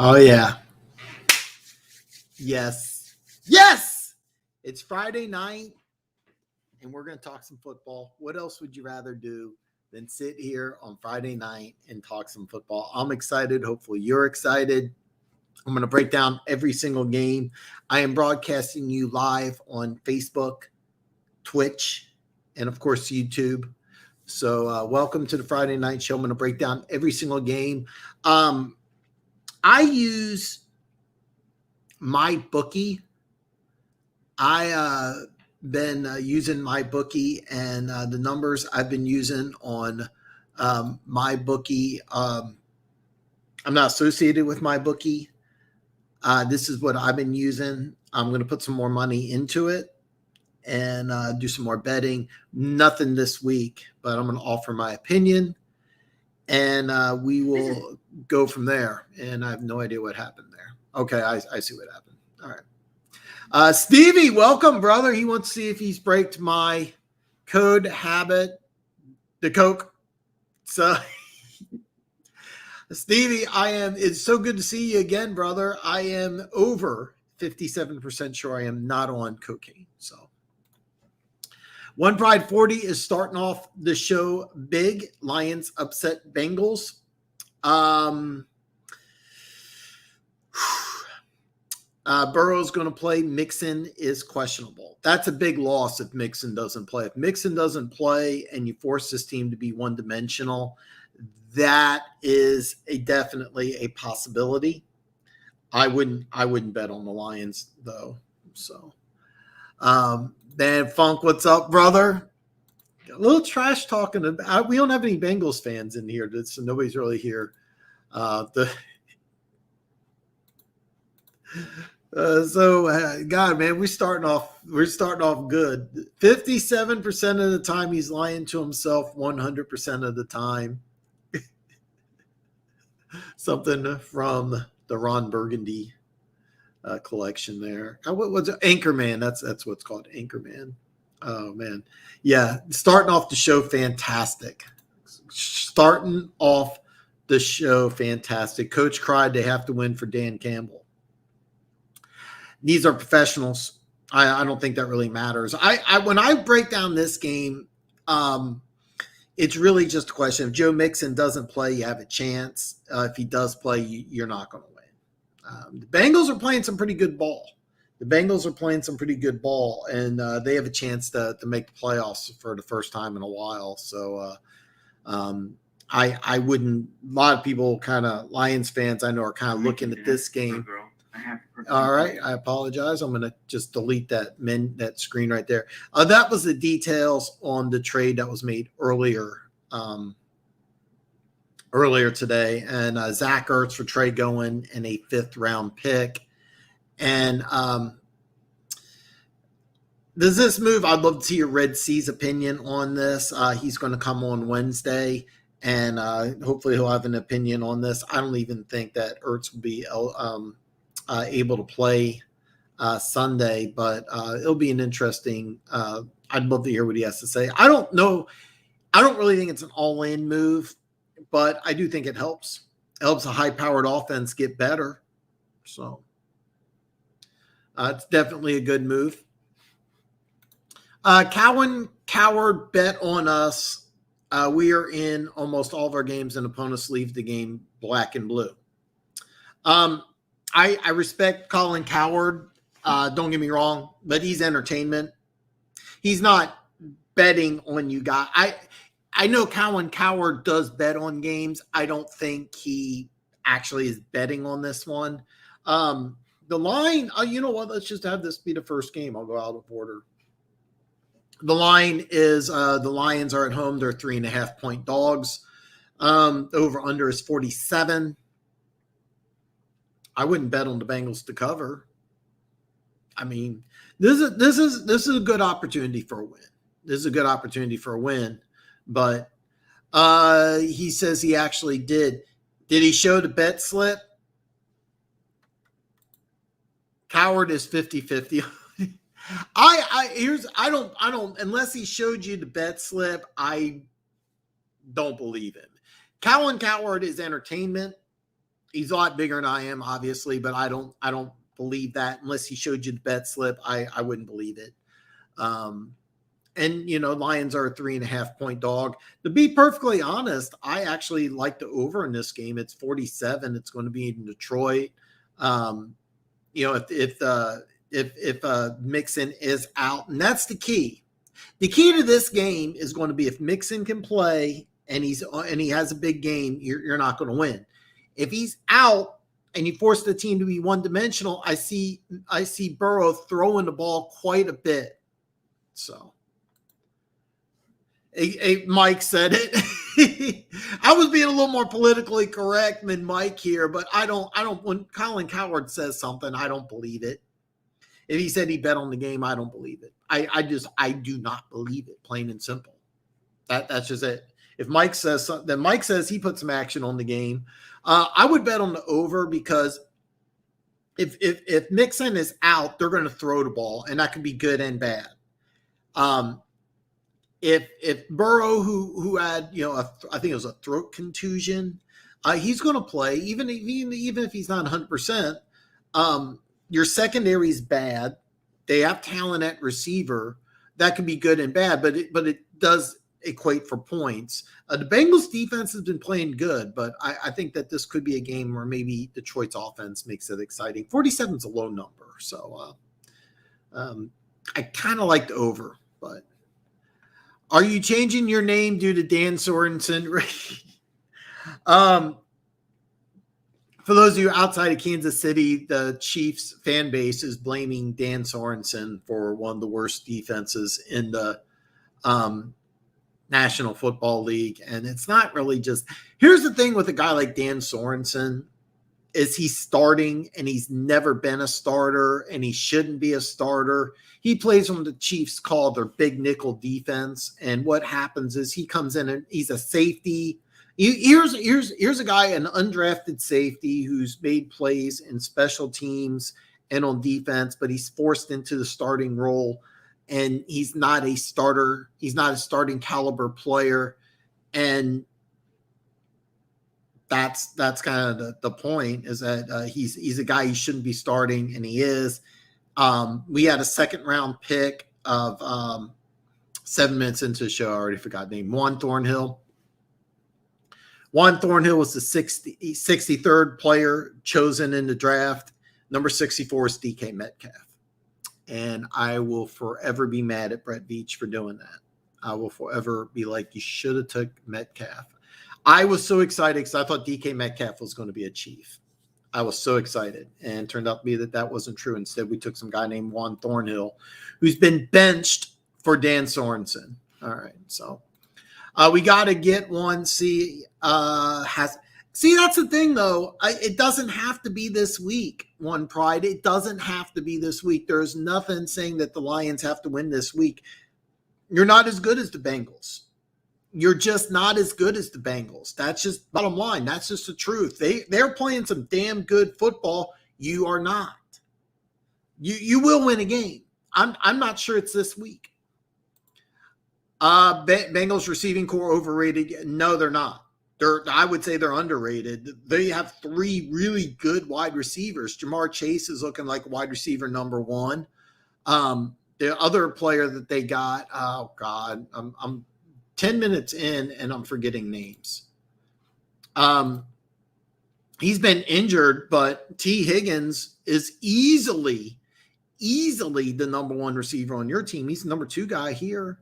Oh, yeah. Yes. Yes! It's Friday night, and we're going to talk some football. What else would you rather do than sit here on Friday night and talk some football? I'm excited. Hopefully you're excited. I'm going to break down every single game. I am broadcasting you live on Facebook, Twitch, and, of course, YouTube. So welcome to the Friday Night Show. I'm going to break down every single game. I use MyBookie. I been using MyBookie, and the numbers I've been using on MyBookie. I'm not associated with MyBookie. This is what I've been using. I'm going to put some more money into it and do some more betting. Nothing this week, but I'm going to offer my opinion, and we will go from there. And I have no idea what happened there. Okay, I see what happened. All right. Stevie, welcome, brother. He wants to see if he's breaked my code habit, the Coke. So, Stevie, it's so good to see you again, brother. I am over 57% sure I am not on cocaine. So, One Pride 40 is starting off the show big. Lions upset Bengals. Burrow's going to play. Mixon is questionable. That's a big loss if Mixon doesn't play. If Mixon doesn't play and you force this team to be one-dimensional, that is definitely a possibility. I wouldn't bet on the Lions though. So, Dan Funk, what's up, brother? A little trash talking about. We don't have any Bengals fans in here, so nobody's really here. God, man, we're starting off good. 57% of the time he's lying to himself. 100% of the time. Something from the Ron Burgundy collection there. What was it? Anchorman? That's what's called, Anchorman. Oh man, yeah. Starting off the show, fantastic. Coach cried they have to win for Dan Campbell. These are professionals. I don't think that really matters. When I break down this game, it's really just a question. If Joe Mixon doesn't play, you have a chance. If he does play, you're not going to win. The Bengals are playing some pretty good ball. And they have a chance to make the playoffs for the first time in a while. So I wouldn't. A lot of people, kind of Lions fans, I know, are kind of looking at this game. All right, I apologize. I'm going to just delete that screen right there. That was the details on the trade that was made earlier today, and Zach Ertz for Trey Gowen and a 5th-round pick. And does this move? I'd love to see your Red C's opinion on this. He's going to come on Wednesday, and hopefully he'll have an opinion on this. I don't even think that Ertz will be able to play Sunday, but it'll be an interesting. I'd love to hear what he has to say. I don't know. I don't really think it's an all-in move, but I do think it helps. It helps a high-powered offense get better. So it's definitely a good move. Cowan Coward bet on us. We are in almost all of our games, and opponents leave the game black and blue. I respect Colin Coward. Don't get me wrong, but he's entertainment. He's not betting on you guys. I know Colin Coward does bet on games. I don't think he actually is betting on this one. The line, you know what? Let's just have this be the first game. I'll go out of order. The line is the Lions are at home. They're 3.5-point dogs. Over under is 47. I wouldn't bet on the Bengals to cover. I mean, this is a good opportunity for a win. But he says he actually did. Did he show the bet slip? Coward is 50-50. I don't unless he showed you the bet slip, I don't believe him. Colin Coward is entertainment. He's a lot bigger than I am, obviously, but I don't believe that unless he showed you the bet slip. I wouldn't believe it. And Lions are a 3.5 point dog. To be perfectly honest, I actually like the over in this game. It's 47. It's going to be in Detroit. If Mixon is out, and that's the key. The key to this game is going to be if Mixon can play and he has a big game, you're not going to win. If he's out and you force the team to be one-dimensional, I see Burrow throwing the ball quite a bit. So, Mike said it. I was being a little more politically correct than Mike here, but I don't. When Colin Cowherd says something, I don't believe it. If he said he bet on the game, I don't believe it. I do not believe it, plain and simple. That's just it. If Mike says something, then Mike says he put some action on the game. I would bet on the over because if Mixon is out, they're going to throw the ball, and that can be good and bad. If Burrow, who had I think it was a throat contusion, he's going to play even if he's not 100%. Your secondary is bad. They have talent at receiver. That can be good and bad, but it does equate for points. The Bengals defense has been playing good, but I think that this could be a game where maybe Detroit's offense makes it exciting. 47 is a low number, so I kind of like the over. But are you changing your name due to Dan Sorensen? For those of you outside of Kansas City, the Chiefs fan base is blaming Dan Sorensen for one of the worst defenses in the National Football League. And it's not really just – here's the thing with a guy like Dan Sorensen is he's starting and he's never been a starter and he shouldn't be a starter. He plays on the Chiefs call their big nickel defense. And what happens is he comes in and he's a safety. Here's a guy, an undrafted safety who's made plays in special teams and on defense, but he's forced into the starting role, and he's not a starter. He's not a starting caliber player, and that's kind of the point is that he's a guy he shouldn't be starting, and he is. We had a second-round pick of 7 minutes into the show. I already forgot the name. Juan Thornhill. Juan Thornhill was the 63rd player chosen in the draft. Number 64 is DK Metcalf. And I will forever be mad at Brett Veach for doing that. I will forever be like, you should have took Metcalf. I was so excited because I thought DK Metcalf was going to be a Chief. I was so excited. And it turned out to be that wasn't true. Instead, we took some guy named Juan Thornhill, who's been benched for Dan Sorensen. All right, so we got to get one. See, that's the thing, though. It doesn't have to be this week, One Pride. It doesn't have to be this week. There's nothing saying that the Lions have to win this week. You're not as good as the Bengals. You're just not as good as the Bengals. That's just bottom line. That's just the truth. They're playing some damn good football. You are not. You will win a game. I'm not sure it's this week. Bengals receiving core overrated. No, they're not. I would say they're underrated. They have three really good wide receivers. Jamar Chase is looking like wide receiver number one. The other player that they got, oh God, I'm 10 minutes in and I'm forgetting names. He's been injured, but T. Higgins is easily the number one receiver on your team. He's the number two guy here.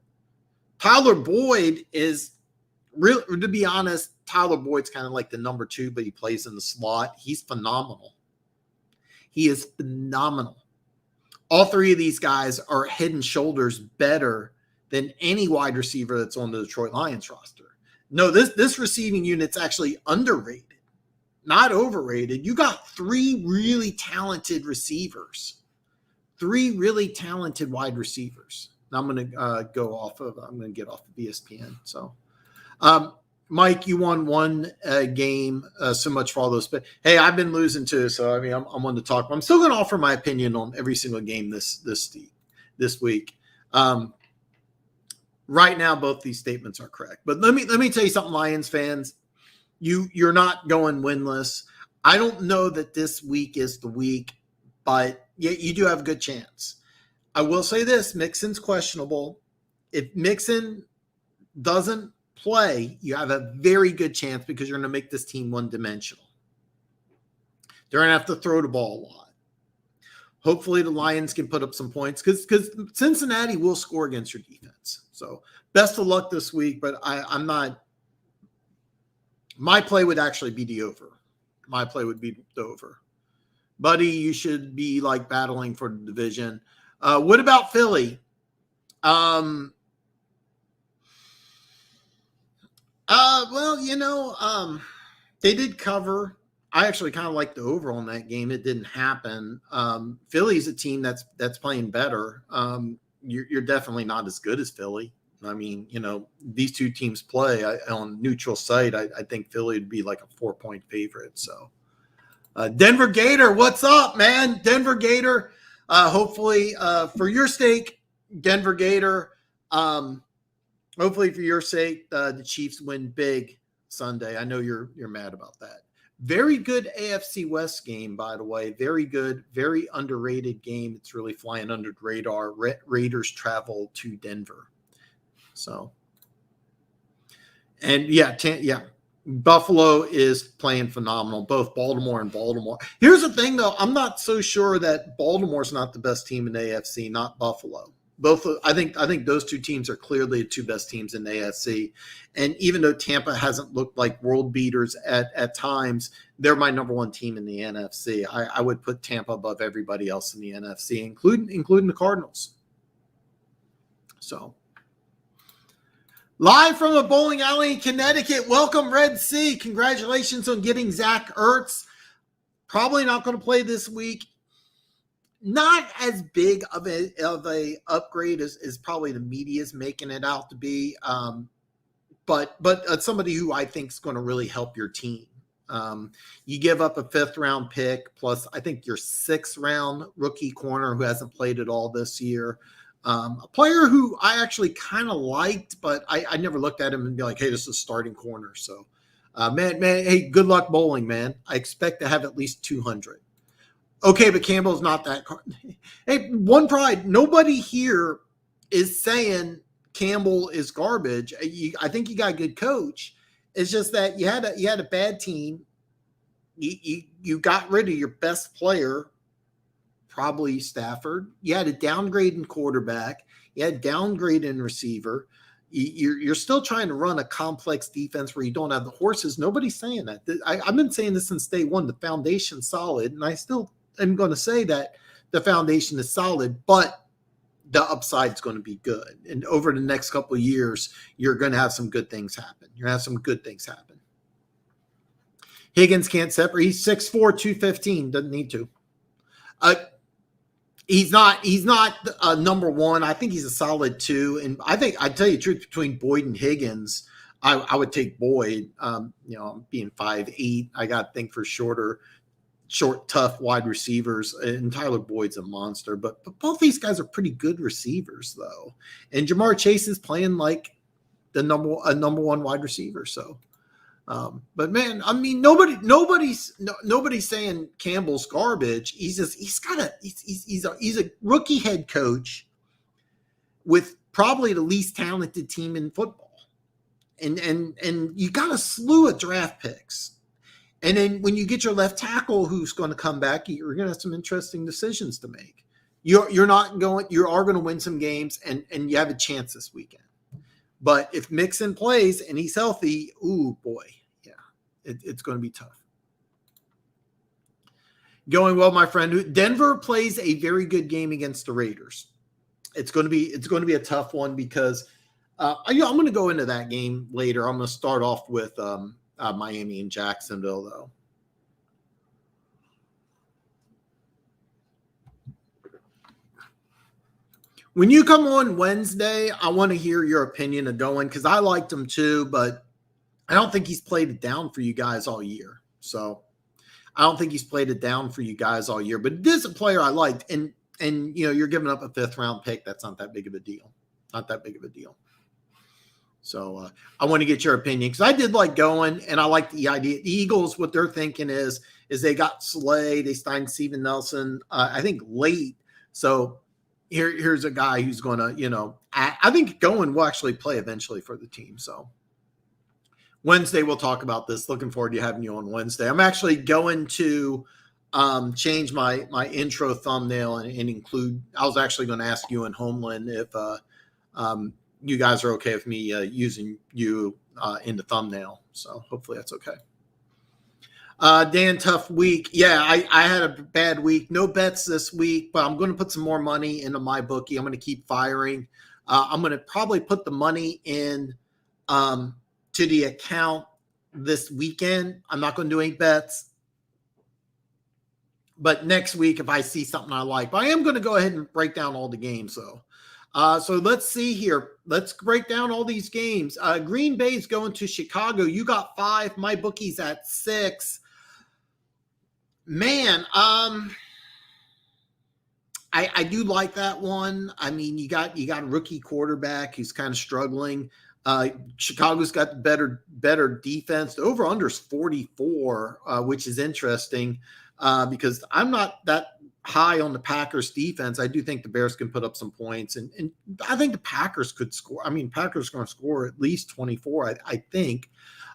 Tyler Boyd is real. To be honest, Tyler Boyd's kind of like the number two, but he plays in the slot. He's phenomenal. He is phenomenal. All three of these guys are head and shoulders better than any wide receiver that's on the Detroit Lions roster. No, this receiving unit's actually underrated, not overrated. You got three really talented receivers, three really talented wide receivers. Now I'm going to I'm going to get off of ESPN. So, Mike, you won one game. So much for all those. But hey, I've been losing too. So I mean, I'm on to talk. I'm still going to offer my opinion on every single game this week. Right now, both these statements are correct. But let me tell you something, Lions fans. You're not going winless. I don't know that this week is the week, but yeah, you do have a good chance. I will say this, Mixon's questionable. If Mixon doesn't play, you have a very good chance because you're going to make this team one-dimensional. They're going to have to throw the ball a lot. Hopefully the Lions can put up some points because Cincinnati will score against your defense. So best of luck this week, but I'm not – my play would actually be the over. My play would be the over. Buddy, you should be like battling for the division. What about Philly? Well, they did cover. I actually kind of like the over on that game. It didn't happen. Philly's a team that's playing better. You're definitely not as good as Philly. I mean, these two teams play on neutral site. I think Philly would be like a 4-point favorite. So, Denver Gator, what's up, man? Denver Gator. Hopefully, for your sake, Denver Gator. Hopefully, for your sake, the Chiefs win big Sunday. I know you're mad about that. Very good AFC West game, by the way. Very good, very underrated game. It's really flying under the radar. Raiders travel to Denver. So, and Buffalo is playing phenomenal. Both Baltimore and Baltimore. Here's the thing, though. I'm not so sure that Baltimore's not the best team in the AFC, not Buffalo. Both, I think those two teams are clearly the two best teams in the AFC. And even though Tampa hasn't looked like world beaters at times, they're my number one team in the NFC. I would put Tampa above everybody else in the NFC, including the Cardinals. So, live from a bowling alley in Connecticut. Welcome, Red Sea. Congratulations on getting Zach Ertz. Probably not going to play this week. Not as big of a upgrade as probably the media is making it out to be, but somebody who I think is going to really help your team. You give up a 5th-round pick plus I think your 6th-round rookie corner who hasn't played at all this year. A player who I actually kind of liked, but I never looked at him and be like, hey, this is a starting corner. So, man, hey, good luck bowling, man. I expect to have at least 200. Okay, but Campbell's not that. Hey, one pride. Nobody here is saying Campbell is garbage. I think you got a good coach. It's just that you had a bad team. You got rid of your best player, probably Stafford. You had a downgrade in quarterback. You had a downgrade in receiver. You're still trying to run a complex defense where you don't have the horses. Nobody's saying that. I've been saying this since day one. The foundation's solid, and I still am going to say that the foundation is solid, but the upside is going to be good. And over the next couple of years, you're going to have some good things happen. You're going to have some good things happen. Higgins can't separate. He's 6'4", 215. Doesn't need to. He's not number one. I think he's a solid 2. And I think, I tell you the truth, between Boyd and Higgins, I would take Boyd. Being 5'8", I got to think for short, tough wide receivers, and Tyler Boyd's a monster. But both these guys are pretty good receivers, though. And Jamar Chase is playing like a number one wide receiver. So, but man, I mean, nobody's saying Campbell's garbage. He's a rookie head coach with probably the least talented team in football, and you got a slew of draft picks. And then when you get your left tackle who's going to come back, you're going to have some interesting decisions to make. You are going to win some games, and you have a chance this weekend. But if Mixon plays and he's healthy, ooh boy, yeah, it's going to be tough. Going well, my friend. Denver plays a very good game against the Raiders. It's going to be a tough one because I'm going to go into that game later. I'm going to start off with Miami and Jacksonville, though. When you come on Wednesday, I want to hear your opinion of Doan because I liked him too, but I don't think he's played it down for you guys all year. So I don't think he's played it down for you guys all year, but it is a player I liked. And you're giving up a 5th-round pick. That's not that big of a deal. Not that big of a deal. So I want to get your opinion because I did like going, and I like the idea. The Eagles, what they're thinking is they got Slay, they signed Steven Nelson, I think late. So here's a guy who's going to, I think Goen will actually play eventually for the team. So Wednesday we'll talk about this. Looking forward to having you on Wednesday. I'm actually going to change my intro thumbnail and include. I was actually going to ask you and Homeland if you guys are okay with me using you in the thumbnail. So hopefully that's okay. Dan, tough week. Yeah, I had a bad week. No bets this week, but I'm going to put some more money into my bookie. I'm going to keep firing. I'm going to probably put the money in to the account this weekend. I'm not going to do any bets. But next week, if I see something I like, but I am going to go ahead and break down all the games, though. So let's see here. Let's break down all these games. Green Bay's going to Chicago. You got 5. My bookie's at 6. Man, I do like that one. I mean, you got a rookie quarterback who's kind of struggling. Chicago's got better defense. The over-under is 44, which is interesting because I'm not that high on the Packers defense. I do think the Bears can put up some points, and I think the Packers could score. I mean, Packers are going to score at least 24, I think.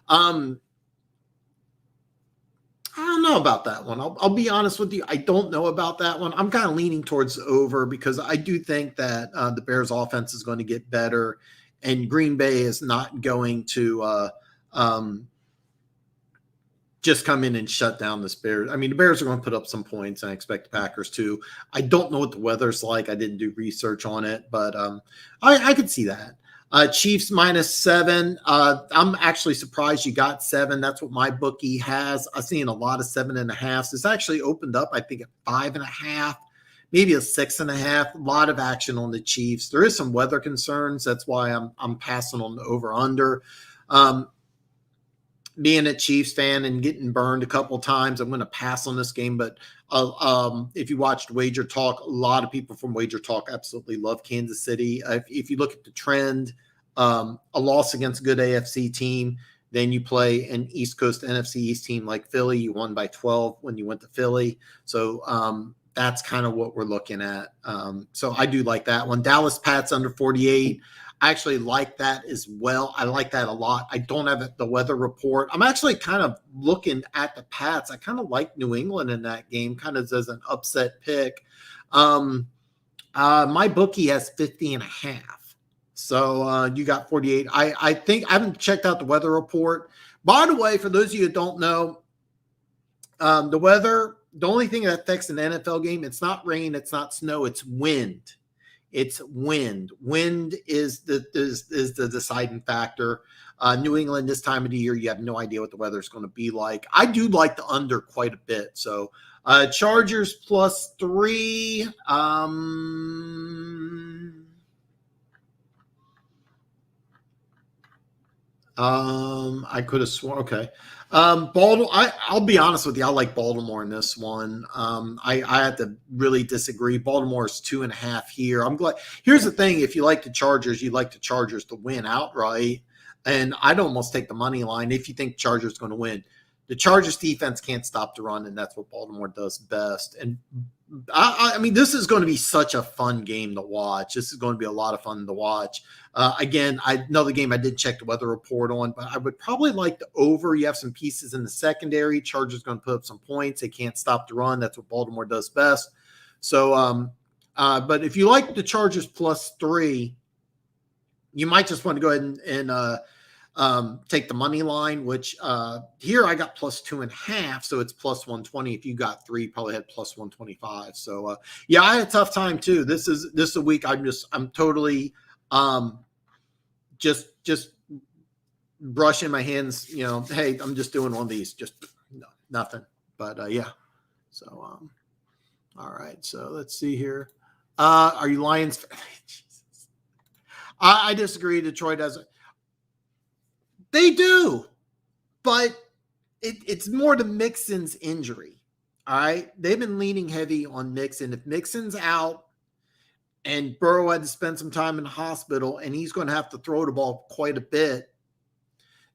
I don't know about that one. I'll be honest with you. I don't know about that one. I'm kind of leaning towards the over because I do think that the Bears offense is going to get better, and Green Bay is not going to just come in and shut down this Bears. I mean, the Bears are going to put up some points, and I expect the Packers to. I don't know what the weather's like. I didn't do research on it, but I could see that. Chiefs -7. I'm actually surprised you got 7. That's what my bookie has. I've seen a lot of 7.5. It's actually opened up, I think, at 5.5, maybe a 6.5. A lot of action on the Chiefs. There is some weather concerns. That's why I'm passing on the over/under. Being a Chiefs fan and getting burned a couple times, I'm going to pass on this game. But if you watched Wager Talk, a lot of people from Wager Talk absolutely love Kansas City. If you look at the trend, a loss against a good AFC team, then you play an East Coast NFC East team like Philly. You won by 12 when you went to Philly. So that's kind of what we're looking at. So I do like that one. Dallas Pats under 48. I actually like that as well. I like that a lot. I don't have the weather report. I'm actually kind of looking at the Pats. I kind of like New England in that game, kind of as an upset pick. My bookie has 50.5. So you got 48. I think I haven't checked out the weather report. By the way, for those of you who don't know, the weather, the only thing that affects an NFL game, it's not rain, it's not snow, it's wind. It's wind. Wind is the deciding factor. New England this time of the year, you have no idea what the weather is going to be like. I do like the under quite a bit. So Chargers +3. I could have sworn. Okay. Baltimore. I'll be honest with you. I like Baltimore in this one. I have to really disagree. Baltimore is 2.5 here. I'm glad. Here's the thing: if you like the Chargers, you like the Chargers to win outright. And I'd almost take the money line if you think Chargers going to win. The Chargers defense can't stop the run, and that's what Baltimore does best. And I mean, this is going to be such a fun game to watch. This is going to be a lot of fun to watch. Again, another game I did check the weather report on, but I would probably like the over. You have some pieces in the secondary. Chargers going to put up some points. They can't stop the run. That's what Baltimore does best. So, but if you like the Chargers +3, you might just want to go ahead and take the money line, which here I got +2.5, so it's +120. If you got 3, probably had +125. So yeah, I had a tough time too. This is a week I'm totally just brushing my hands. Hey, I'm just doing one of these, just nothing. But yeah. So all right. So let's see here. Are you Lions? Jesus. I disagree. Detroit doesn't. They do, but it's more to Mixon's injury. All right. They've been leaning heavy on Mixon. If Mixon's out and Burrow had to spend some time in the hospital, and he's going to have to throw the ball quite a bit,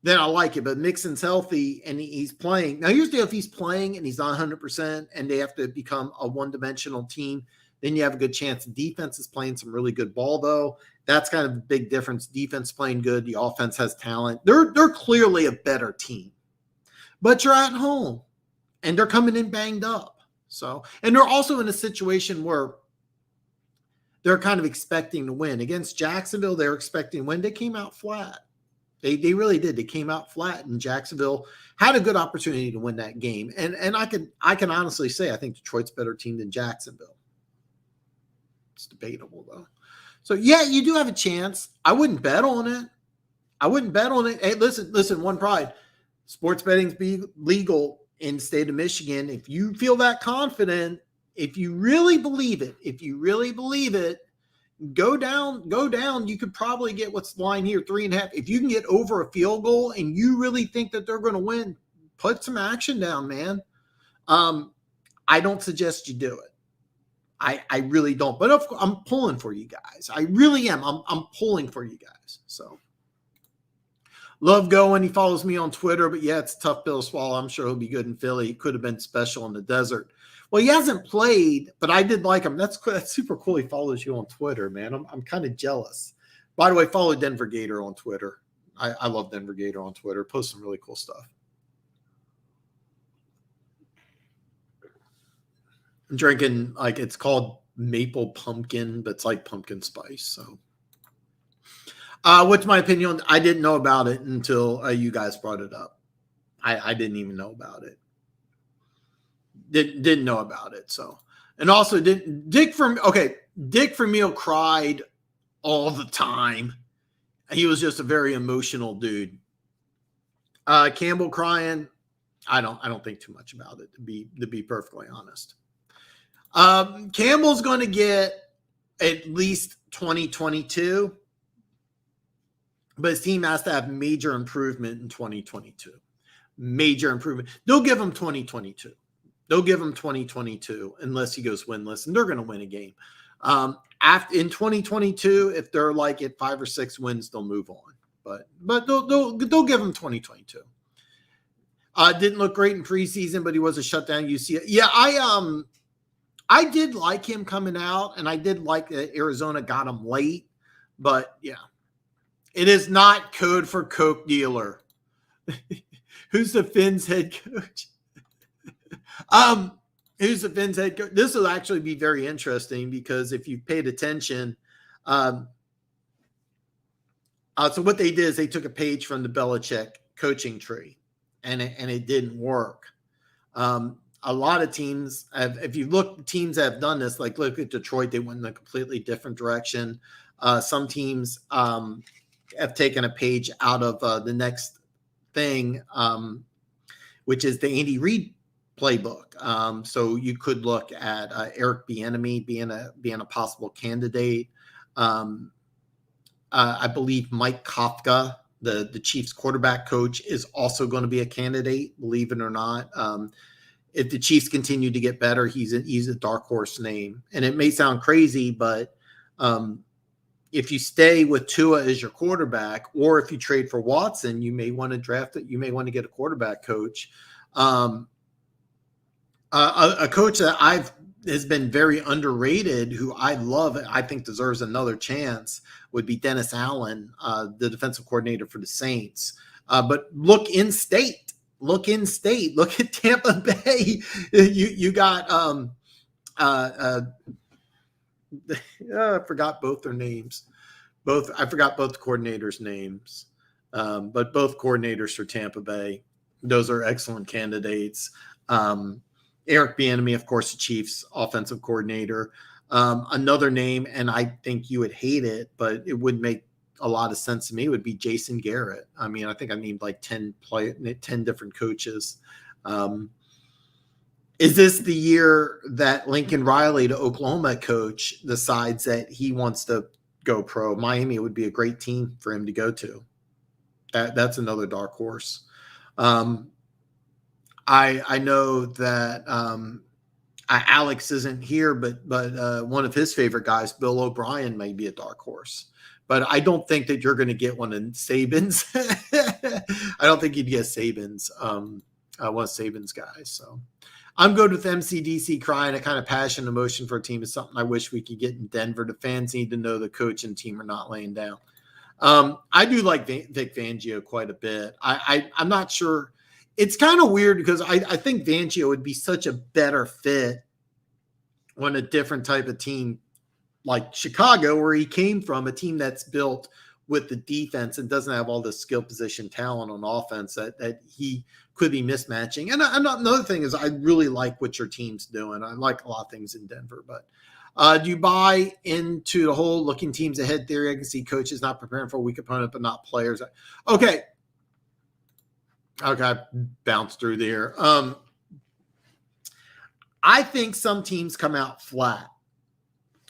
then I like it. But Mixon's healthy and he's playing. Now, here's the deal. If he's playing and he's not 100% and they have to become a one-dimensional team, then you have a good chance. The defense is playing some really good ball, though. That's kind of the big difference. Defense playing good. The offense has talent. They're clearly a better team. But you're at home, and they're coming in banged up. So, and they're also in a situation where they're kind of expecting to win. Against Jacksonville, they're expecting to win. They came out flat. They really did. They came out flat, and Jacksonville had a good opportunity to win that game. And I can honestly say I think Detroit's a better team than Jacksonville. It's debatable, though. So, yeah, you do have a chance. I wouldn't bet on it. Hey, listen, one pride. Sports betting's be legal in the state of Michigan. If you feel that confident, if you really believe it, go down. You could probably get what's the line here, 3.5. If you can get over a field goal and you really think that they're going to win, put some action down, man. I don't suggest you do it. I really don't. But of course, I'm pulling for you guys. I really am. I'm pulling for you guys. So love going. He follows me on Twitter, but yeah, it's a tough pill to swallow. I'm sure he'll be good in Philly. He could have been special in the desert. Well, he hasn't played, but I did like him. That's super cool. He follows you on Twitter, man. I'm kind of jealous. By the way, follow Denver Gator on Twitter. I love Denver Gator on Twitter. Post some really cool stuff. I'm drinking, like, it's called maple pumpkin, but it's like pumpkin spice. So, what's my opinion? I didn't know about it until you guys brought it up. I didn't even know about it. Didn't know about it. So, and also Dick Vermeil cried all the time. He was just a very emotional dude. Campbell crying, I don't think too much about it, to be perfectly honest. Campbell's going to get at least 2022, but his team has to have major improvement in 2022. Major improvement. They'll give him 2022. They'll give him 2022 unless he goes winless, and they're going to win a game. In 2022, if they're like at 5 or 6 wins, they'll move on. But they'll give him 2022. Didn't look great in preseason, but he was a shutdown UCLA. Yeah, I did like him coming out, and I did like that Arizona got him late. But yeah, it is not code for Coke dealer. Who's the Finns head coach? Who's the Finns head coach? This will actually be very interesting because if you've paid attention, so what they did is they took a page from the Belichick coaching tree, and it didn't work. A lot of teams if you look, teams that have done this, like look at Detroit, they went in a completely different direction. Some teams have taken a page out of the next thing, which is the Andy Reid playbook. So you could look at Eric Bieniemy being a possible candidate. I believe Mike Kafka, the Chiefs quarterback coach, is also going to be a candidate, believe it or not. If the Chiefs continue to get better, he's a dark horse name. And it may sound crazy, but if you stay with Tua as your quarterback, or if you trade for Watson, you may want to draft it. You may want to get a quarterback coach. A coach that has been very underrated, who I love, I think deserves another chance, would be Dennis Allen, the defensive coordinator for the Saints. But look in state. Look at Tampa Bay. You got I forgot both their names. I forgot both coordinators' names. But both coordinators for Tampa Bay. Those are excellent candidates. Eric Bieniemy, of course, the Chiefs offensive coordinator. Another name, and I think you would hate it, but it would make a lot of sense to me, would be Jason Garrett. I mean, I think I named like 10 different coaches. Is this the year that Lincoln Riley, the Oklahoma coach, decides that he wants to go pro? Miami would be a great team for him to go to. That's another dark horse. I know that Alex isn't here, but one of his favorite guys, Bill O'Brien, may be a dark horse. But I don't think that you're going to get one in Saban's. I don't think you'd get Saban's, one of Saban's guys. So I'm good with MCDC crying. A kind of passion, emotion for a team is something I wish we could get in Denver. The fans need to know the coach and team are not laying down. I do like Vic Fangio quite a bit. I'm not sure. It's kind of weird because I think Fangio would be such a better fit on a different type of team like Chicago, where he came from, a team that's built with the defense and doesn't have all the skill position talent on offense that he could be mismatching. And another thing is I really like what your team's doing. I like a lot of things in Denver, but do you buy into the whole looking teams ahead theory? I can see coaches not preparing for a weak opponent, but not players. Okay, bounced through there. I think some teams come out flat.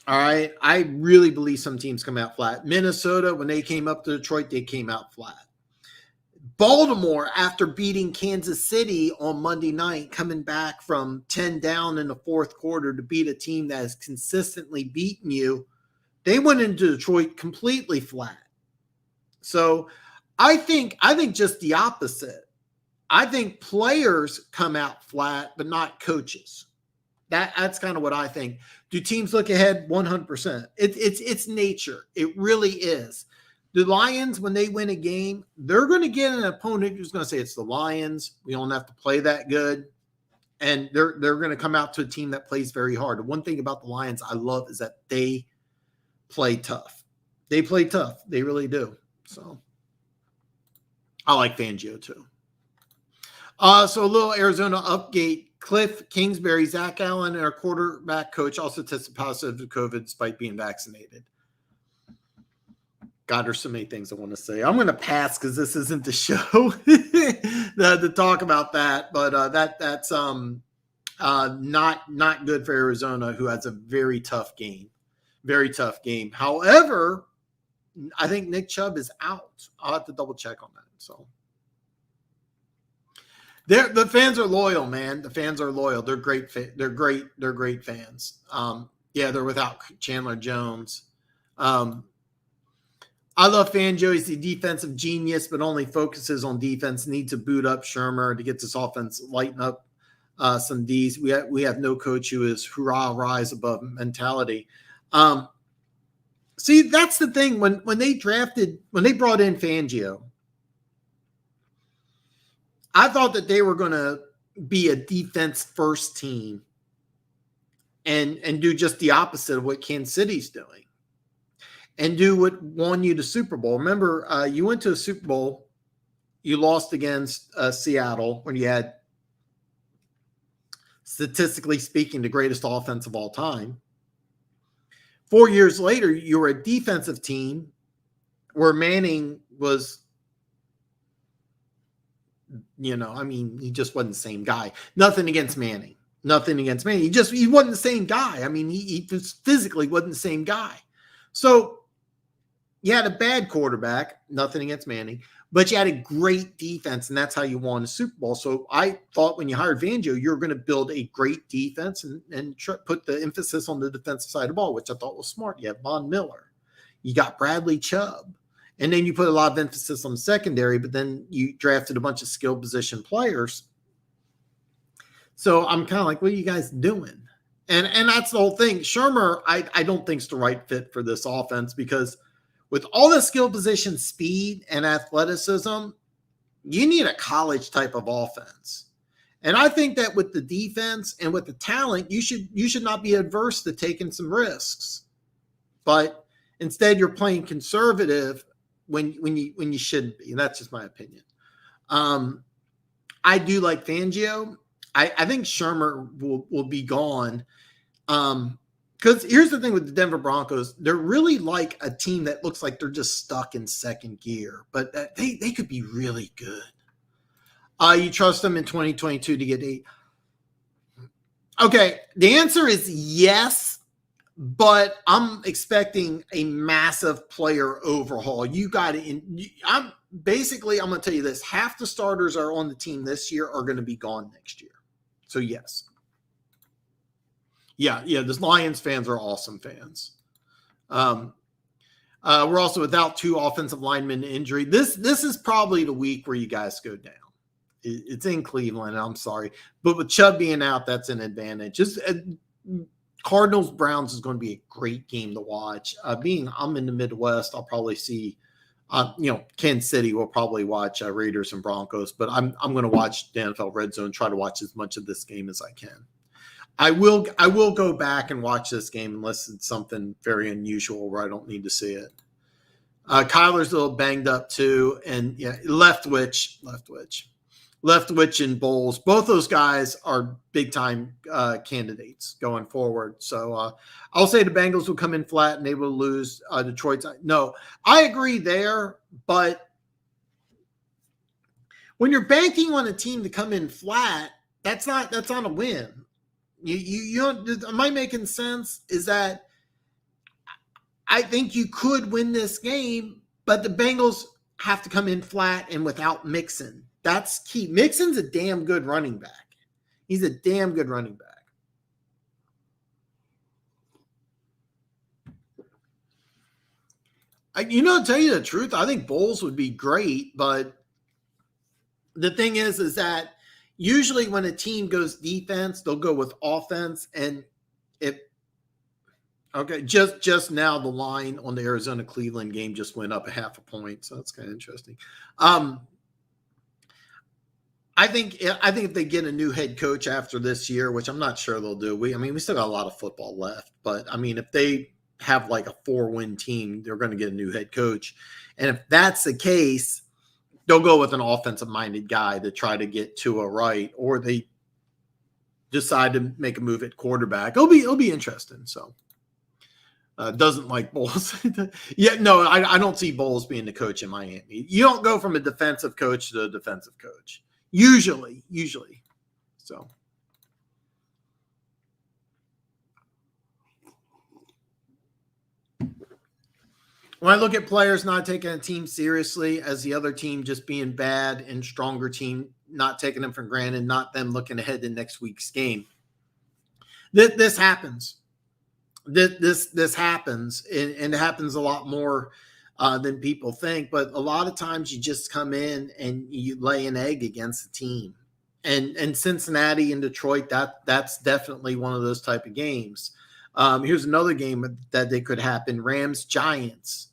All right. I really believe some teams come out flat. Minnesota, when they came up to Detroit, they came out flat. Baltimore, after beating Kansas City on Monday night, coming back from 10 down in the fourth quarter to beat a team that has consistently beaten you, they went into Detroit completely flat. So I think just the opposite. I think players come out flat, but not coaches. That's kind of what I think. Do teams look ahead? 100%. It's nature. It really is. The Lions, when they win a game, they're going to get an opponent who's going to say it's the Lions. We don't have to play that good. And they're going to come out to a team that plays very hard. The one thing about the Lions I love is that they play tough. They play tough. They really do. So I like Fangio too. So a little Arizona update. Cliff Kingsbury, Zach Allen, and our quarterback coach also tested positive to COVID despite being vaccinated. God, there's so many things I want to say. I'm going to pass because this isn't the show to talk about that. But that's not good for Arizona, who has a very tough game. Very tough game. However, I think Nick Chubb is out. I'll have to double check on that. So. The fans are loyal, man. The fans are loyal. They're great. They're great. They're great fans. They're without Chandler Jones. I love Fangio. He's a defensive genius, but only focuses on defense. Needs to boot up Shermer to get this offense lighten up some D's. We have no coach who is hurrah, rise above mentality. See, that's the thing. When they brought in Fangio, I thought that they were going to be a defense first team and do just the opposite of what Kansas City's doing and do what won you the Super Bowl. Remember, you went to a Super Bowl, you lost against Seattle when you had, statistically speaking, the greatest offense of all time. 4 years later, you were a defensive team where Manning was, he just wasn't the same guy. Nothing against Manning. He wasn't the same guy. I mean, he just physically wasn't the same guy. So you had a bad quarterback, nothing against Manning, but you had a great defense, and that's how you won the Super Bowl. So I thought when you hired Fangio, you were going to build a great defense and put the emphasis on the defensive side of the ball, which I thought was smart. You have Von Miller. You got Bradley Chubb. And then you put a lot of emphasis on the secondary, but then you drafted a bunch of skill position players. So I'm kind of like, what are you guys doing? And that's the whole thing. Shermer, I don't think is the right fit for this offense because with all the skill position speed and athleticism, you need a college type of offense. And I think that with the defense and with the talent, you should not be adverse to taking some risks. But instead, you're playing conservative when you shouldn't be. And that's just my opinion. I do like Fangio. I think Shermer will be gone. Because here's the thing with the Denver Broncos. They're really like a team that looks like they're just stuck in second gear. But they could be really good. You trust them in 2022 to get 8. Okay, the answer is yes. But I'm expecting a massive player overhaul. You got to. I'm going to tell you this: half the starters are on the team this year are going to be gone next year. So yes. Yeah, the Lions fans are awesome fans. We're also without 2 offensive linemen injury. This is probably the week where you guys go down. It's in Cleveland. I'm sorry, but with Chubb being out, that's an advantage. Just Cardinals Browns is going to be a great game to watch. Being I'm in the Midwest, I'll probably see. Kansas City will probably watch Raiders and Broncos, but I'm going to watch the NFL Red Zone. Try to watch as much of this game as I can. I will go back and watch this game unless it's something very unusual where I don't need to see it. Kyler's a little banged up too, and Leftwich and Bowles. Both those guys are big time candidates going forward. So I'll say the Bengals will come in flat and they will lose. Detroit's no, I agree there, but when you're banking on a team to come in flat, that's not a win. You don't, am I making sense? Is that I think you could win this game, but the Bengals have to come in flat and without Mixon. That's key. Mixon's a damn good running back. He's a damn good running back. To tell you the truth, I think Bowles would be great, but the thing is that usually when a team goes defense, they'll go with offense. And just now the line on the Arizona Cleveland game just went up 0.5 point, so that's kind of interesting. I think if they get a new head coach after this year, which I'm not sure they'll do. We still got a lot of football left, but if they have like a 4-win team, they're going to get a new head coach. And if that's the case, they'll go with an offensive-minded guy to try to get Tua right, or they decide to make a move at quarterback. It'll be interesting. So doesn't like Bowles. I don't see Bowles being the coach in Miami. You don't go from a defensive coach to a defensive coach. Usually. So. When I look at players not taking a team seriously as the other team just being bad and stronger team, not taking them for granted, not them looking ahead to next week's game. This happens. This happens, and it happens a lot more than people think. But a lot of times you just come in and you lay an egg against the team. And Cincinnati and Detroit, that's definitely one of those type of games. Here's another game that they could happen. Rams Giants.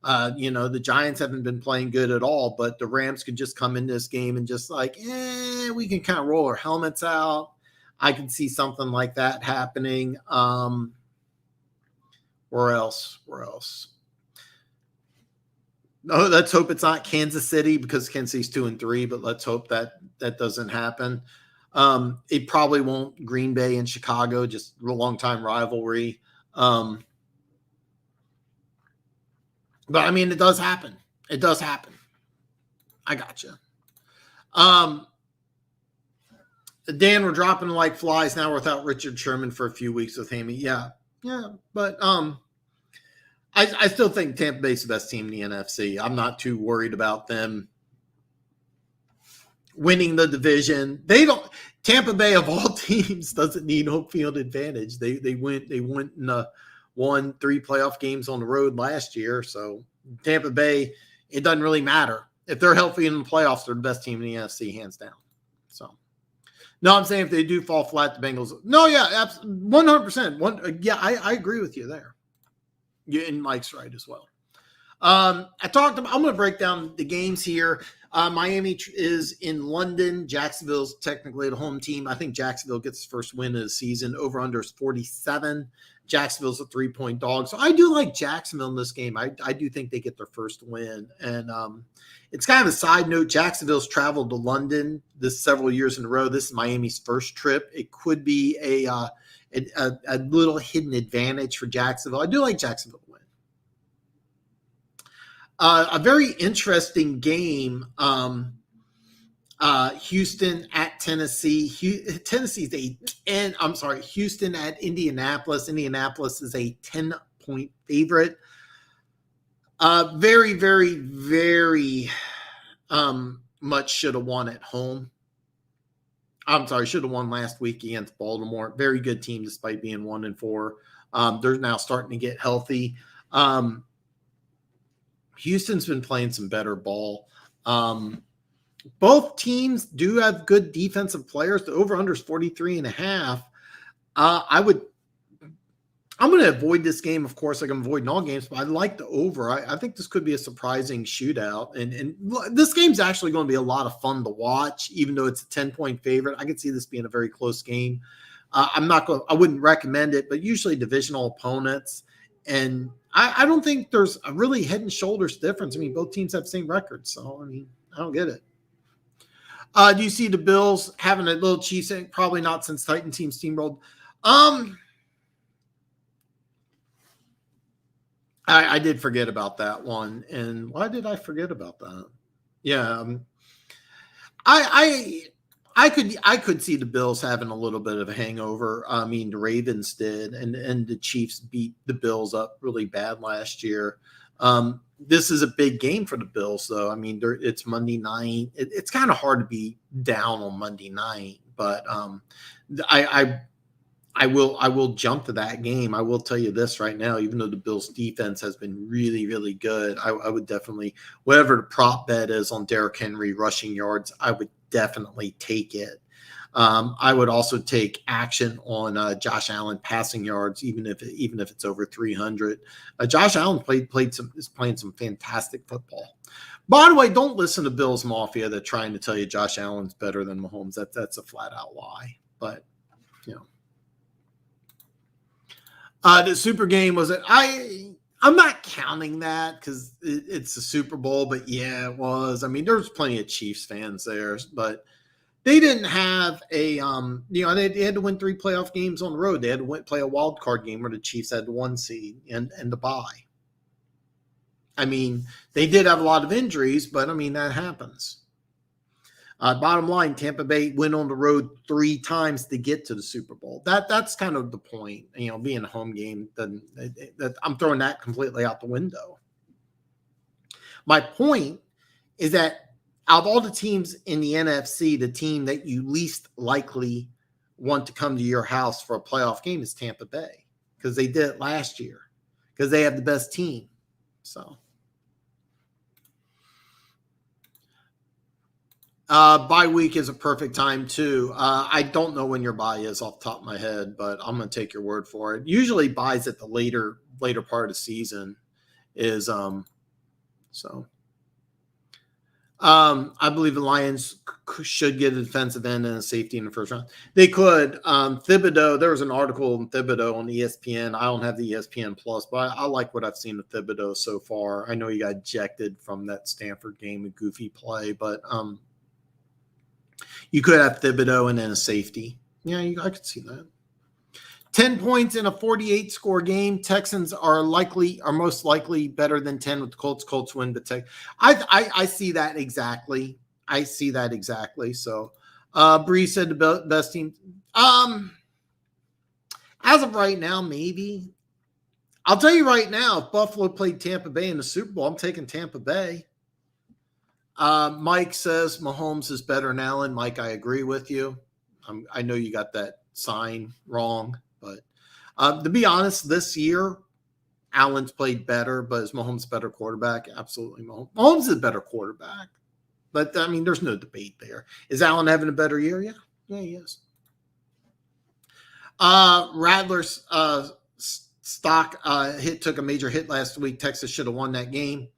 The Giants haven't been playing good at all, but the Rams could just come in this game and just we can kind of roll our helmets out. I can see something like that happening. Where else? No, let's hope it's not Kansas City, because Kansas City's 2-3, but let's hope that doesn't happen. It probably won't. Green Bay and Chicago, just a long-time rivalry. But it does happen. It does happen. I gotcha. Dan, we're dropping like flies now without Richard Sherman for a few weeks with Hammy. Yeah. But I still think Tampa Bay's the best team in the NFC. I'm not too worried about them winning the division. Tampa Bay of all teams doesn't need home field advantage. They went and won 3 playoff games on the road last year. So Tampa Bay, it doesn't really matter. If they're healthy in the playoffs, they're the best team in the NFC, hands down. So, no, I'm saying if they do fall flat, the Bengals. No, yeah, 100%. I agree with you there. Yeah, and Mike's right as well. I'm going to break down the games here. Miami is in London. Jacksonville's technically the home team. I think Jacksonville gets the first win of the season. Over under is 47. Jacksonville's a 3-point dog. So I do like Jacksonville in this game. I do think they get their first win. And it's kind of a side note. Jacksonville's traveled to London this several years in a row. This is Miami's first trip. It could be a little hidden advantage for Jacksonville. I do like Jacksonville to win. A very interesting game. Houston at Tennessee. Houston at Indianapolis. Indianapolis is a 10-point favorite. Very, very, very much should have won at home. I'm sorry, should have won last week against Baltimore. Very good team despite being 1-4. They're now starting to get healthy. Houston's been playing some better ball. Both teams do have good defensive players. The over-under is 43.5. I'm going to avoid this game. Of course, like I'm avoiding all games, but I like the over. I think this could be a surprising shootout. And this game's actually going to be a lot of fun to watch, even though it's a 10-point favorite. I could see this being a very close game. I wouldn't recommend it, but usually divisional opponents. And I don't think there's a really head and shoulders difference. I mean, both teams have the same records. So, I mean, I don't get it. Do you see the Bills having a little Chiefs? Probably not, since Titan team steamrolled. I did forget about that one. And why did I forget about that? Yeah. I could see the Bills having a little bit of a hangover. I mean, the Ravens did, and the Chiefs beat the Bills up really bad last year. This is a big game for the Bills, though. I mean, it's Monday night. It's kind of hard to be down on Monday night, but I will jump to that game. I will tell you this right now, even though the Bills defense has been really, really good, I would definitely, whatever the prop bet is on Derrick Henry rushing yards, I would definitely take it. I would also take action on Josh Allen passing yards, even if it's over 300. Josh Allen is playing some fantastic football. By the way, don't listen to Bills Mafia that's trying to tell you Josh Allen's better than Mahomes. That's a flat out lie. But you know, the Super game was it? I'm not counting that because it's a Super Bowl, but yeah, it was. I mean, there's plenty of Chiefs fans there, but they didn't have they had to win 3 playoff games on the road. They had to play a wild card game where the Chiefs had the 1 seed and the bye. I mean, they did have a lot of injuries, but I mean, that happens. Bottom line, Tampa Bay went on the road 3 times to get to the Super Bowl. That's kind of the point. You know, being a home game, I'm throwing that completely out the window. My point is that out of all the teams in the NFC, the team that you least likely want to come to your house for a playoff game is Tampa Bay, because they did it last year, because they have the best team. So, bye week is a perfect time too. I don't know when your bye is off the top of my head, but I'm going to take your word for it. Usually buys at the later part of the season is so. I believe the Lions should get a defensive end and a safety in the first round. They could. Thibodeau, there was an article on Thibodeau on ESPN. I don't have the ESPN Plus, but I like what I've seen of Thibodeau so far. I know he got ejected from that Stanford game, a goofy play, but you could have Thibodeau and then a safety. Yeah, I could see that. 10 points in a 48-score game. Texans are most likely better than 10 with the Colts. Colts win, but I see that exactly. So, Bree said the best team. As of right now, maybe. I'll tell you right now, if Buffalo played Tampa Bay in the Super Bowl, I'm taking Tampa Bay. Mike says Mahomes is better than Allen. Mike, I agree with you. I know you got that sign wrong. But to be honest, this year, Allen's played better, but is Mahomes a better quarterback? Absolutely. Mahomes is a better quarterback. But, I mean, there's no debate there. Is Allen having a better year? Yeah. Yeah, he is. Rattler's stock took a major hit last week. Texas should have won that game.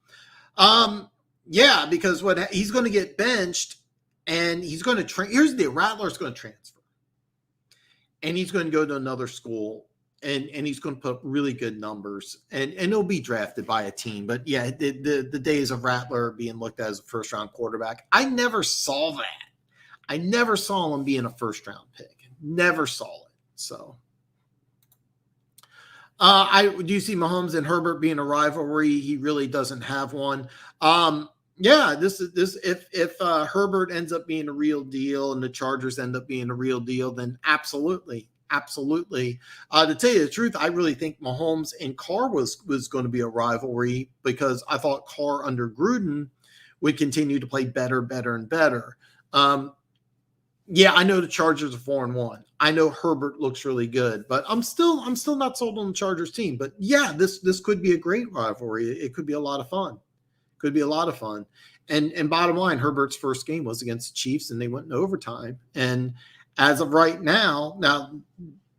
Yeah, because he's going to get benched, and he's going to here's the deal. Rattler's going to transfer. And he's going to go to another school, and he's going to put up really good numbers, and he'll be drafted by a team. But yeah, the days of Rattler being looked at as a first-round quarterback, I never saw that. I never saw him being a first-round pick. Never saw it. So, do you see Mahomes and Herbert being a rivalry? He really doesn't have one. Yeah, this if Herbert ends up being a real deal and the Chargers end up being a real deal, then absolutely. To tell you the truth, I really think Mahomes and Carr was going to be a rivalry, because I thought Carr under Gruden would continue to play better and better. Yeah, I know the Chargers are 4-1. I know Herbert looks really good, but I'm still not sold on the Chargers team. But yeah, this could be a great rivalry. It could be a lot of fun. Could be a lot of fun. And bottom line, Herbert's first game was against the Chiefs, and they went in overtime. And as of right now,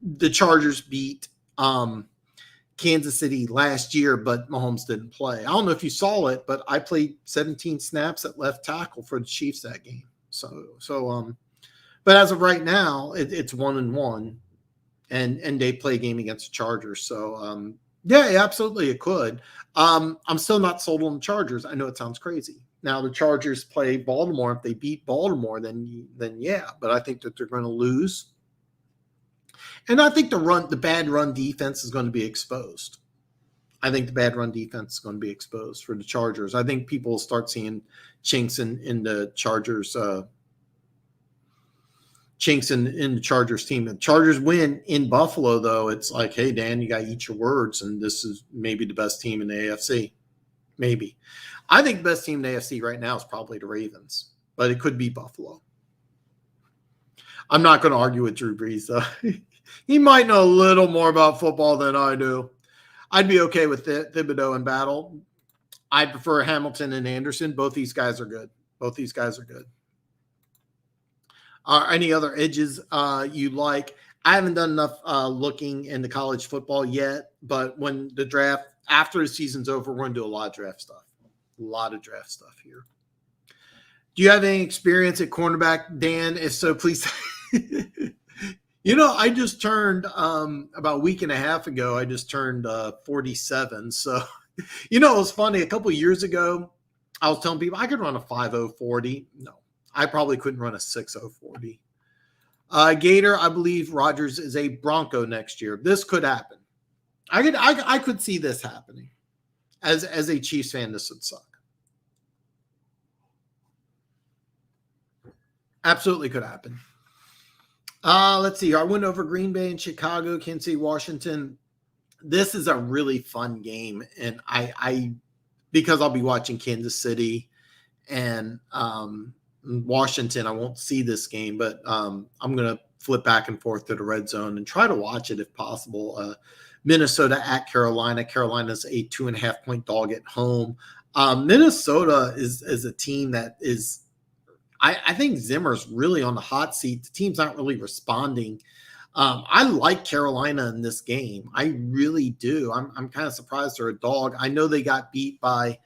the Chargers beat Kansas City last year, but Mahomes didn't play. I don't know if you saw it, but I played 17 snaps at left tackle for the Chiefs that game. But as of right now, it's 1-1, and they play a game against the Chargers. So yeah, absolutely, it could. I'm still not sold on the Chargers. I know it sounds crazy. Now the Chargers play Baltimore. If they beat Baltimore, then yeah. But I think that they're going to lose, and I think the bad run defense is going to be exposed. I think the bad run defense is going to be exposed for the Chargers. I think people will start seeing chinks in the Chargers. Chinks in the Chargers team. The Chargers win in Buffalo, though. It's like, hey, Dan, you got to eat your words, and this is maybe the best team in the AFC. Maybe. I think the best team in the AFC right now is probably the Ravens, but it could be Buffalo. I'm not going to argue with Drew Brees, though. He might know a little more about football than I do. I'd be okay with Thibodeau in battle. I prefer Hamilton and Anderson. Both these guys are good. Any other edges you like? I haven't done enough looking into college football yet, but when the draft, after the season's over, we're going to do a lot of draft stuff. A lot of draft stuff here. Do you have any experience at cornerback, Dan? If so, please. I just turned about a week and a half ago. I just turned 47. So, it was funny. A couple of years ago, I was telling people I could run a 5.0 40. No, I probably couldn't run a 6.0 40. Gator, I believe Rodgers is a Bronco next year. This could happen. I could see this happening. As a Chiefs fan, this would suck. Absolutely could happen. Let's see. I went over Green Bay and Chicago, Kansas City, Washington. This is a really fun game, and I because I'll be watching Kansas City and Washington. I won't see this game, but I'm going to flip back and forth to the red zone and try to watch it if possible. Minnesota at Carolina. Carolina's a 2.5 point dog at home. Minnesota is a team that is, I think Zimmer's really on the hot seat. The team's not really responding. I like Carolina in this game. I really do. I'm kind of surprised they're a dog. I know they got beat by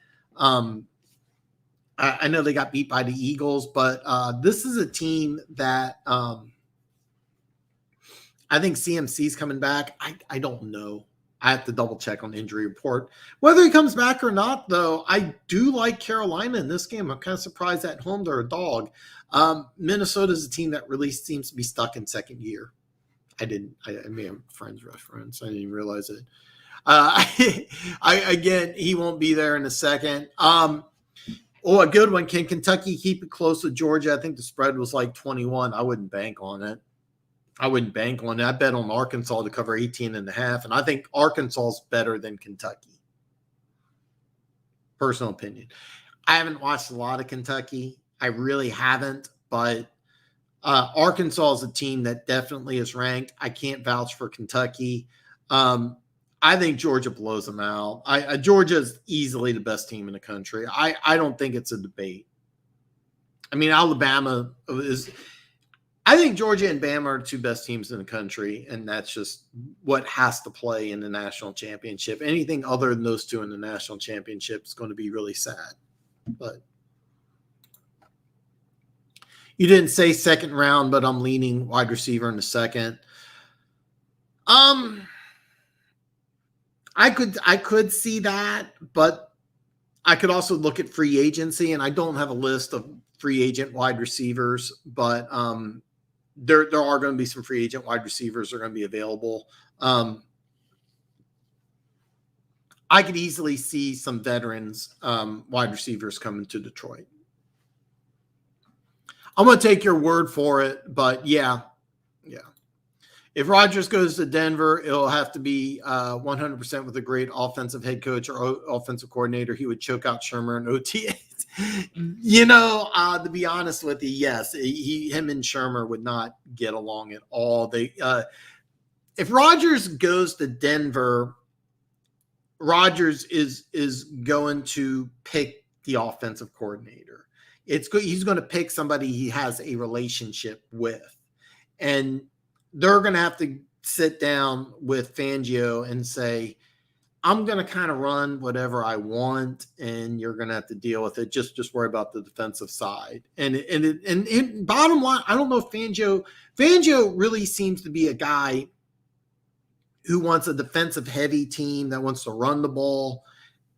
the Eagles, but this is a team that I think CMC's coming back. I don't know. I have to double check on the injury report. Whether he comes back or not, though, I do like Carolina in this game. I'm kind of surprised at home they're a dog. Minnesota is a team that really seems to be stuck in second year. I may have friends reference. I didn't even realize it. Again, he won't be there in a second. A good one. Can Kentucky keep it close with Georgia? I think the spread was like 21. I wouldn't bank on it. I bet on Arkansas to cover 18.5, and I think Arkansas is better than Kentucky. Personal opinion. I haven't watched a lot of Kentucky. I really haven't, but Arkansas is a team that definitely is ranked. I can't vouch for Kentucky. I think Georgia blows them out. Georgia is easily the best team in the country. I don't think it's a debate. I mean, Alabama is – I think Georgia and Bama are the two best teams in the country, and that's just what has to play in the national championship. Anything other than those two in the national championship is going to be really sad. But you didn't say second round, but I'm leaning wide receiver in the second. I could see that, but I could also look at free agency, and I don't have a list of free agent wide receivers, but there are going to be some free agent wide receivers that are going to be available. I could easily see some veterans wide receivers coming to Detroit. I'm going to take your word for it, but yeah. If Rodgers goes to Denver, it'll have to be 100% with a great offensive head coach or offensive coordinator. He would choke out Shermer and OTAs. To be honest with you, yes, him and Shermer would not get along at all. If Rodgers goes to Denver, Rodgers is going to pick the offensive coordinator. He's going to pick somebody he has a relationship with, and they're going to have to sit down with Fangio and say, I'm going to kind of run whatever I want, and you're going to have to deal with it. Just worry about the defensive side. And bottom line, I don't know if Fangio really seems to be a guy who wants a defensive heavy team that wants to run the ball.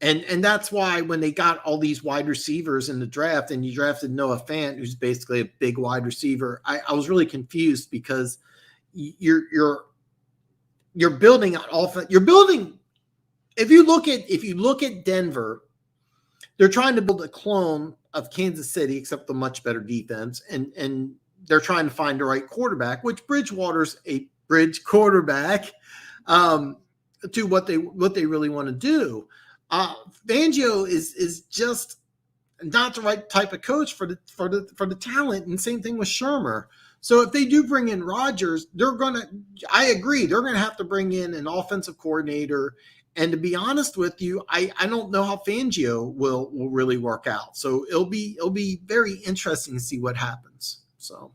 And that's why when they got all these wide receivers in the draft and you drafted Noah Fant, who's basically a big wide receiver, I was really confused because you're building on offense. You're building. If you look at Denver, they're trying to build a clone of Kansas City, except a much better defense, and they're trying to find the right quarterback, which Bridgewater's a bridge quarterback to what they really want to do. Fangio is just not the right type of coach for the talent, and same thing with Shermer. So if they do bring in Rodgers, I agree, they're gonna have to bring in an offensive coordinator. And to be honest with you, I don't know how Fangio will really work out. So it'll be very interesting to see what happens. So,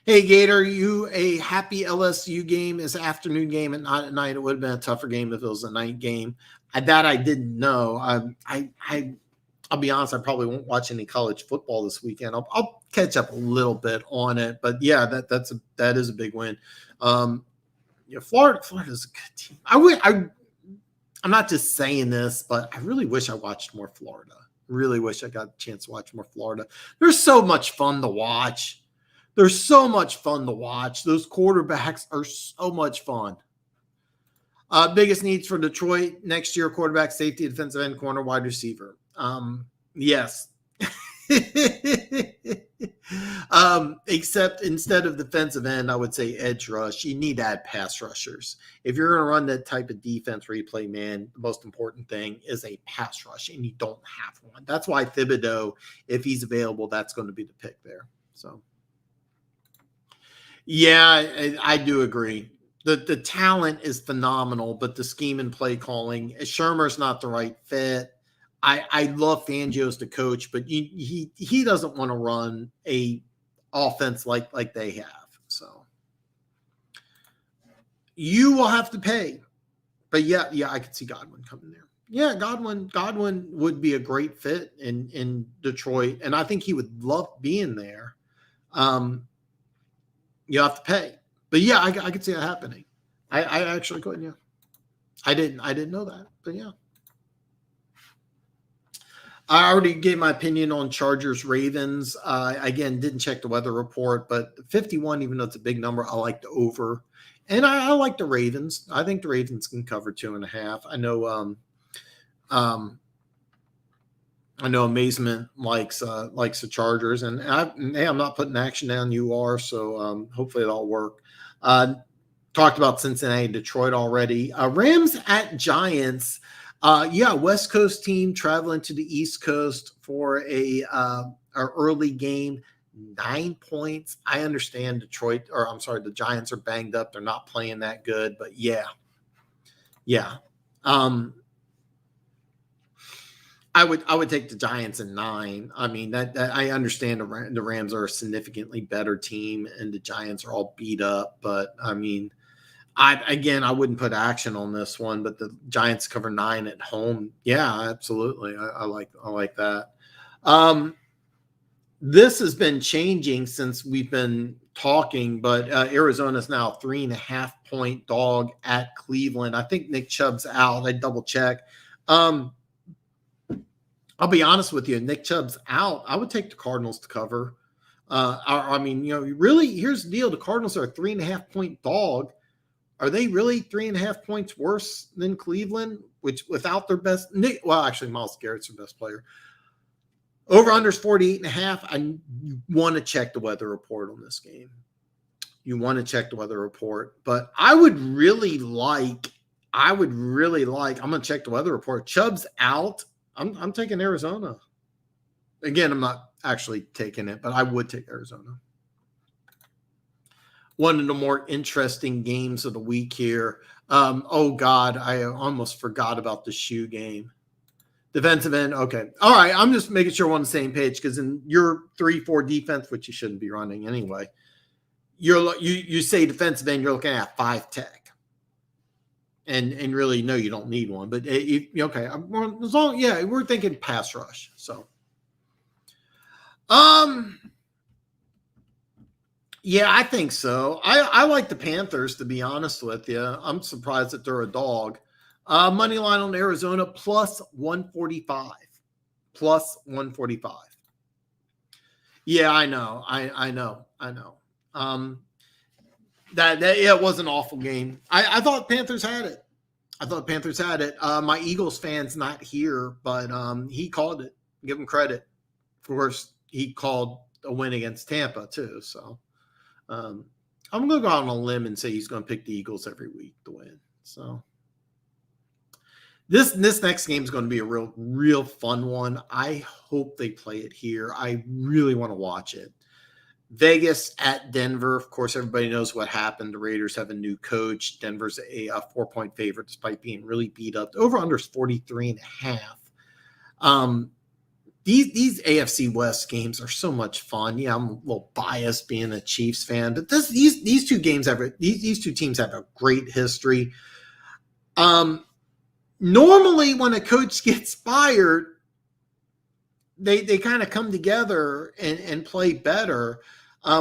hey Gator, you a happy LSU game is afternoon game and not at night. It would have been a tougher game if it was a night game. That I didn't know. I'll be honest, I probably won't watch any college football this weekend. I'll catch up a little bit on it, but yeah, that is a big win. Florida's a good team. I'm not just saying this, but I really wish I watched more Florida. Really wish I got a chance to watch more Florida. They're so much fun to watch. Those quarterbacks are so much fun. Biggest needs for Detroit next year: quarterback, safety, defensive end, corner, wide receiver. Yes. Except instead of defensive end, I would say edge rush. You need to add pass rushers. If you're going to run that type of defense where you play man, the most important thing is a pass rush, and you don't have one. That's why Thibodeau, if he's available, that's going to be the pick there. So, yeah, I do agree. The talent is phenomenal, but the scheme and play calling, Shermer's not the right fit. I love Fangio as the coach, but he doesn't want to run a offense like they have. So you will have to pay. But yeah, I could see Godwin coming there. Yeah, Godwin would be a great fit in Detroit, and I think he would love being there. You have to pay. But yeah, I could see that happening. I actually couldn't, yeah. I didn't know that, but yeah. I already gave my opinion on Chargers Ravens. Again, didn't check the weather report, but 51, even though it's a big number, I like the over. And I like the Ravens. I think the Ravens can cover 2.5. I know Amazement likes the Chargers, and I'm not putting action down. You are, so hopefully it'll work. Talked about Cincinnati, Detroit already. Rams at Giants. West Coast team traveling to the East Coast for a early game. 9 points. I understand the Giants are banged up. They're not playing that good, but yeah. I would take the Giants in 9. I mean that I understand the Rams are a significantly better team and the Giants are all beat up, but I mean. I wouldn't put action on this one, but the Giants cover 9 at home. Yeah, absolutely. I like that. This has been changing since we've been talking, but Arizona is now a 3.5-point dog at Cleveland. I think Nick Chubb's out. I double check. I'll be honest with you. Nick Chubb's out. I would take the Cardinals to cover. Really, here's the deal. The Cardinals are a 3.5-point dog. Are they really 3.5 points worse than Cleveland, which without their best Myles Garrett's their best player. Over under is 48.5. I want to check the weather report on this game. you want to check the weather report. But I would really like, I'm going to check the weather report. Chubb's out. I'm taking Arizona. Again, I'm not actually taking it, but I would take Arizona. One of the more interesting games of the week here. Oh, God, I almost forgot about the shoe game. Defensive end, okay. All right, I'm just making sure we're on the same page because in your 3-4 defense, which you shouldn't be running anyway, you say defensive end, you're looking at 5 tech. And really, no, you don't need one. But, okay, as long, yeah, we're thinking pass rush, so. Yeah, I think so. I like the Panthers, to be honest with you. I'm surprised that they're a dog. Money line on Arizona plus 145. Plus 145. Yeah, I know. I know. That it was an awful game. I thought Panthers had it. My Eagles fan's not here, but he called it. Give him credit. Of course, he called a win against Tampa too. So I'm going to go out on a limb and say he's going to pick the Eagles every week to win. So this next game is going to be a real fun one. I hope they play it here. I really want to watch it. Vegas at Denver. Of course, everybody knows what happened. The Raiders have a new coach. Denver's a 4-point favorite despite being really beat up. Over-under is 43.5. These AFC West games are so much fun. Yeah, I'm a little biased being a Chiefs fan, but these two teams have a great history. Normally, when a coach gets fired, they kind of come together and play better.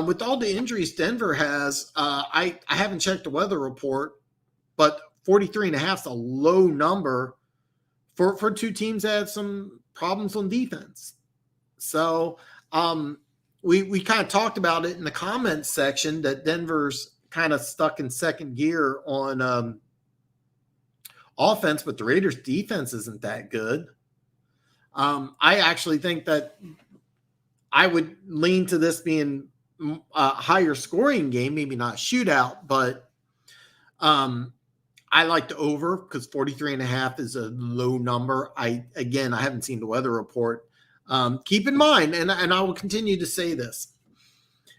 With all the injuries Denver has, I haven't checked the weather report, but 43.5 is a low number for two teams that have some problems on defense. So we kind of talked about it in the comments section that Denver's kind of stuck in second gear on offense, but the Raiders' defense isn't that good. I actually think that I would lean to this being a higher scoring game, maybe not shootout, but I like the over because 43.5 is a low number. I haven't seen the weather report. Keep in mind, and I will continue to say this,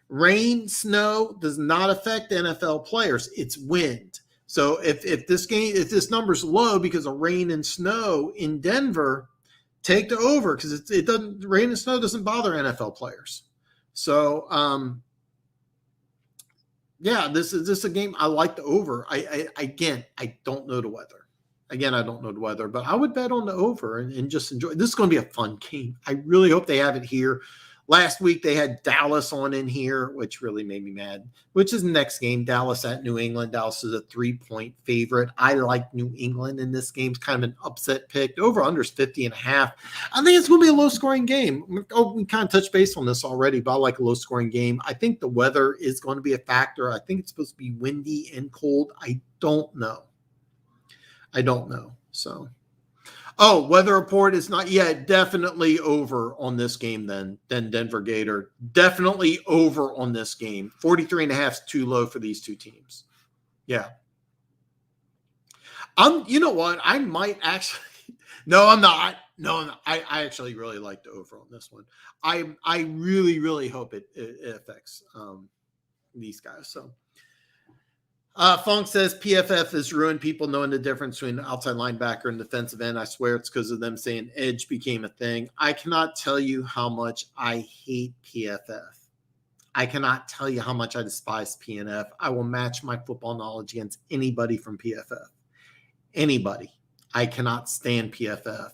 rain, snow does not affect NFL players. It's wind. So if this number's low because of rain and snow in Denver, take the over because rain and snow doesn't bother NFL players. So yeah, this is a game I like the over. I don't know the weather. I don't know the weather, but I would bet on the over and just enjoy. This is going to be a fun game. I really hope they have it here. Last week they had Dallas on in here, which really made me mad, which is the next game, Dallas at New England. Dallas is a 3-point favorite. I like New England in this game. It's kind of an upset pick. The over-under is 50.5. I think it's going to be a low-scoring game. We kind of touched base on this already, but I like a low-scoring game. I think the weather is going to be a factor. I think it's supposed to be windy and cold. I don't know. So. Oh, weather report is not yet. Definitely over on this game then Denver Gator. Definitely over on this game. 43.5 is too low for these two teams. Yeah. You know what? I might actually – no, I'm not. No, I actually really like the over on this one. I really, really hope it affects these guys. So. Funk says PFF has ruined people knowing the difference between outside linebacker and defensive end. I swear it's because of them saying edge became a thing. I cannot tell you how much I hate PFF. I cannot tell you how much I despise PNF. I will match my football knowledge against anybody from PFF. Anybody. I cannot stand PFF.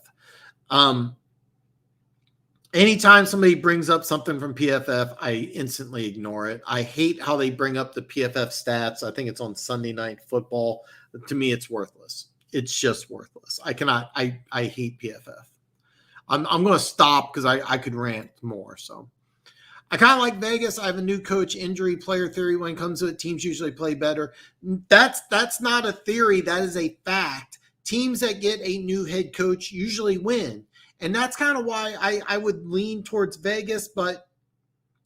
Anytime somebody brings up something from PFF, I instantly ignore it. I hate how they bring up the PFF stats. I think it's on Sunday Night Football. To me, it's worthless. It's just worthless. I hate PFF. I'm going to stop because I could rant more. So I kind of like Vegas. I have a new coach injury player theory. When it comes to it, teams usually play better. That's not a theory. That is a fact. Teams that get a new head coach usually win. And that's kind of why I would lean towards Vegas, but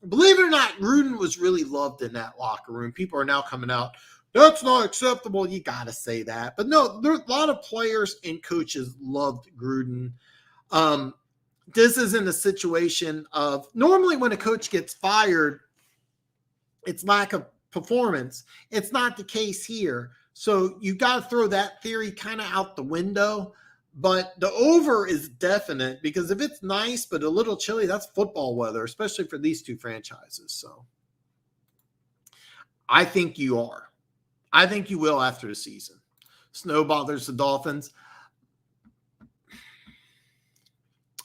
Believe it or not, Gruden was really loved in that locker room. People are now coming out, that's not acceptable. You got to say that. But no, there a lot of players and coaches loved Gruden. Um, this isn't a situation of normally when a coach gets fired, it's lack of performance. It's not the case here. So you got to throw that theory kind of out the window. But the over is definite because if it's nice but a little chilly, that's football weather, especially for these two franchises. So I think you are. I think you will after the season. Snow bothers the Dolphins.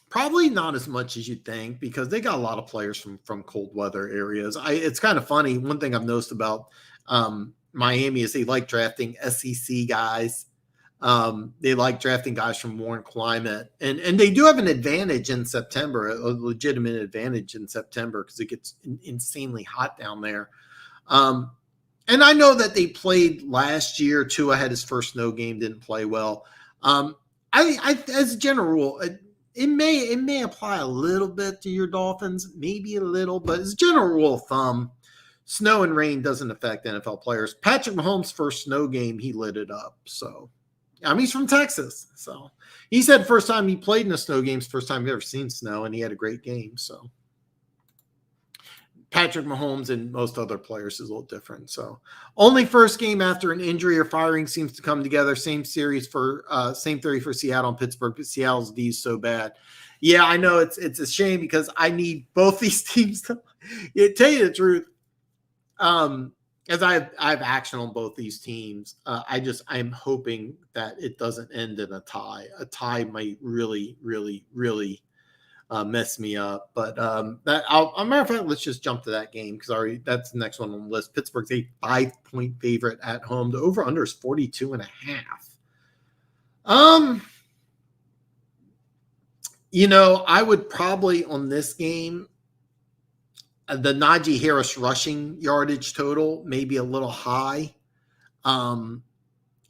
Probably not as much as you'd think because they got a lot of players from cold weather areas. It's kind of funny. One thing I've noticed about Miami is they like drafting SEC guys. They like drafting guys from warm climate, and they do have an advantage in September, a legitimate advantage in September because it gets insanely hot down there. And I know that they played last year. Tua had his first snow game, didn't play well. I as a general rule, it may apply a little bit to your Dolphins, maybe a little, but as a general rule of thumb, snow and rain doesn't affect NFL players. Patrick Mahomes' first snow game, he lit it up. So, I mean, he's from Texas. So, he said first time he played in a snow game, first time he ever seen snow, and he had a great game. So, Patrick Mahomes and most other players is a little different. So, only first game after an injury or firing seems to come together. Same theory for Seattle and Pittsburgh, but Seattle's D is so bad. Yeah, I know it's a shame because I need both these teams to tell you the truth. As I have action on both these teams, I'm hoping that it doesn't end in a tie. A tie might really, really, really mess me up. But that a matter of fact, let's just jump to that game because that's the next one on the list. Pittsburgh's a 5-point favorite at home. The over under is 42.5. I would probably on this game, the Najee Harris rushing yardage total may be a little high. And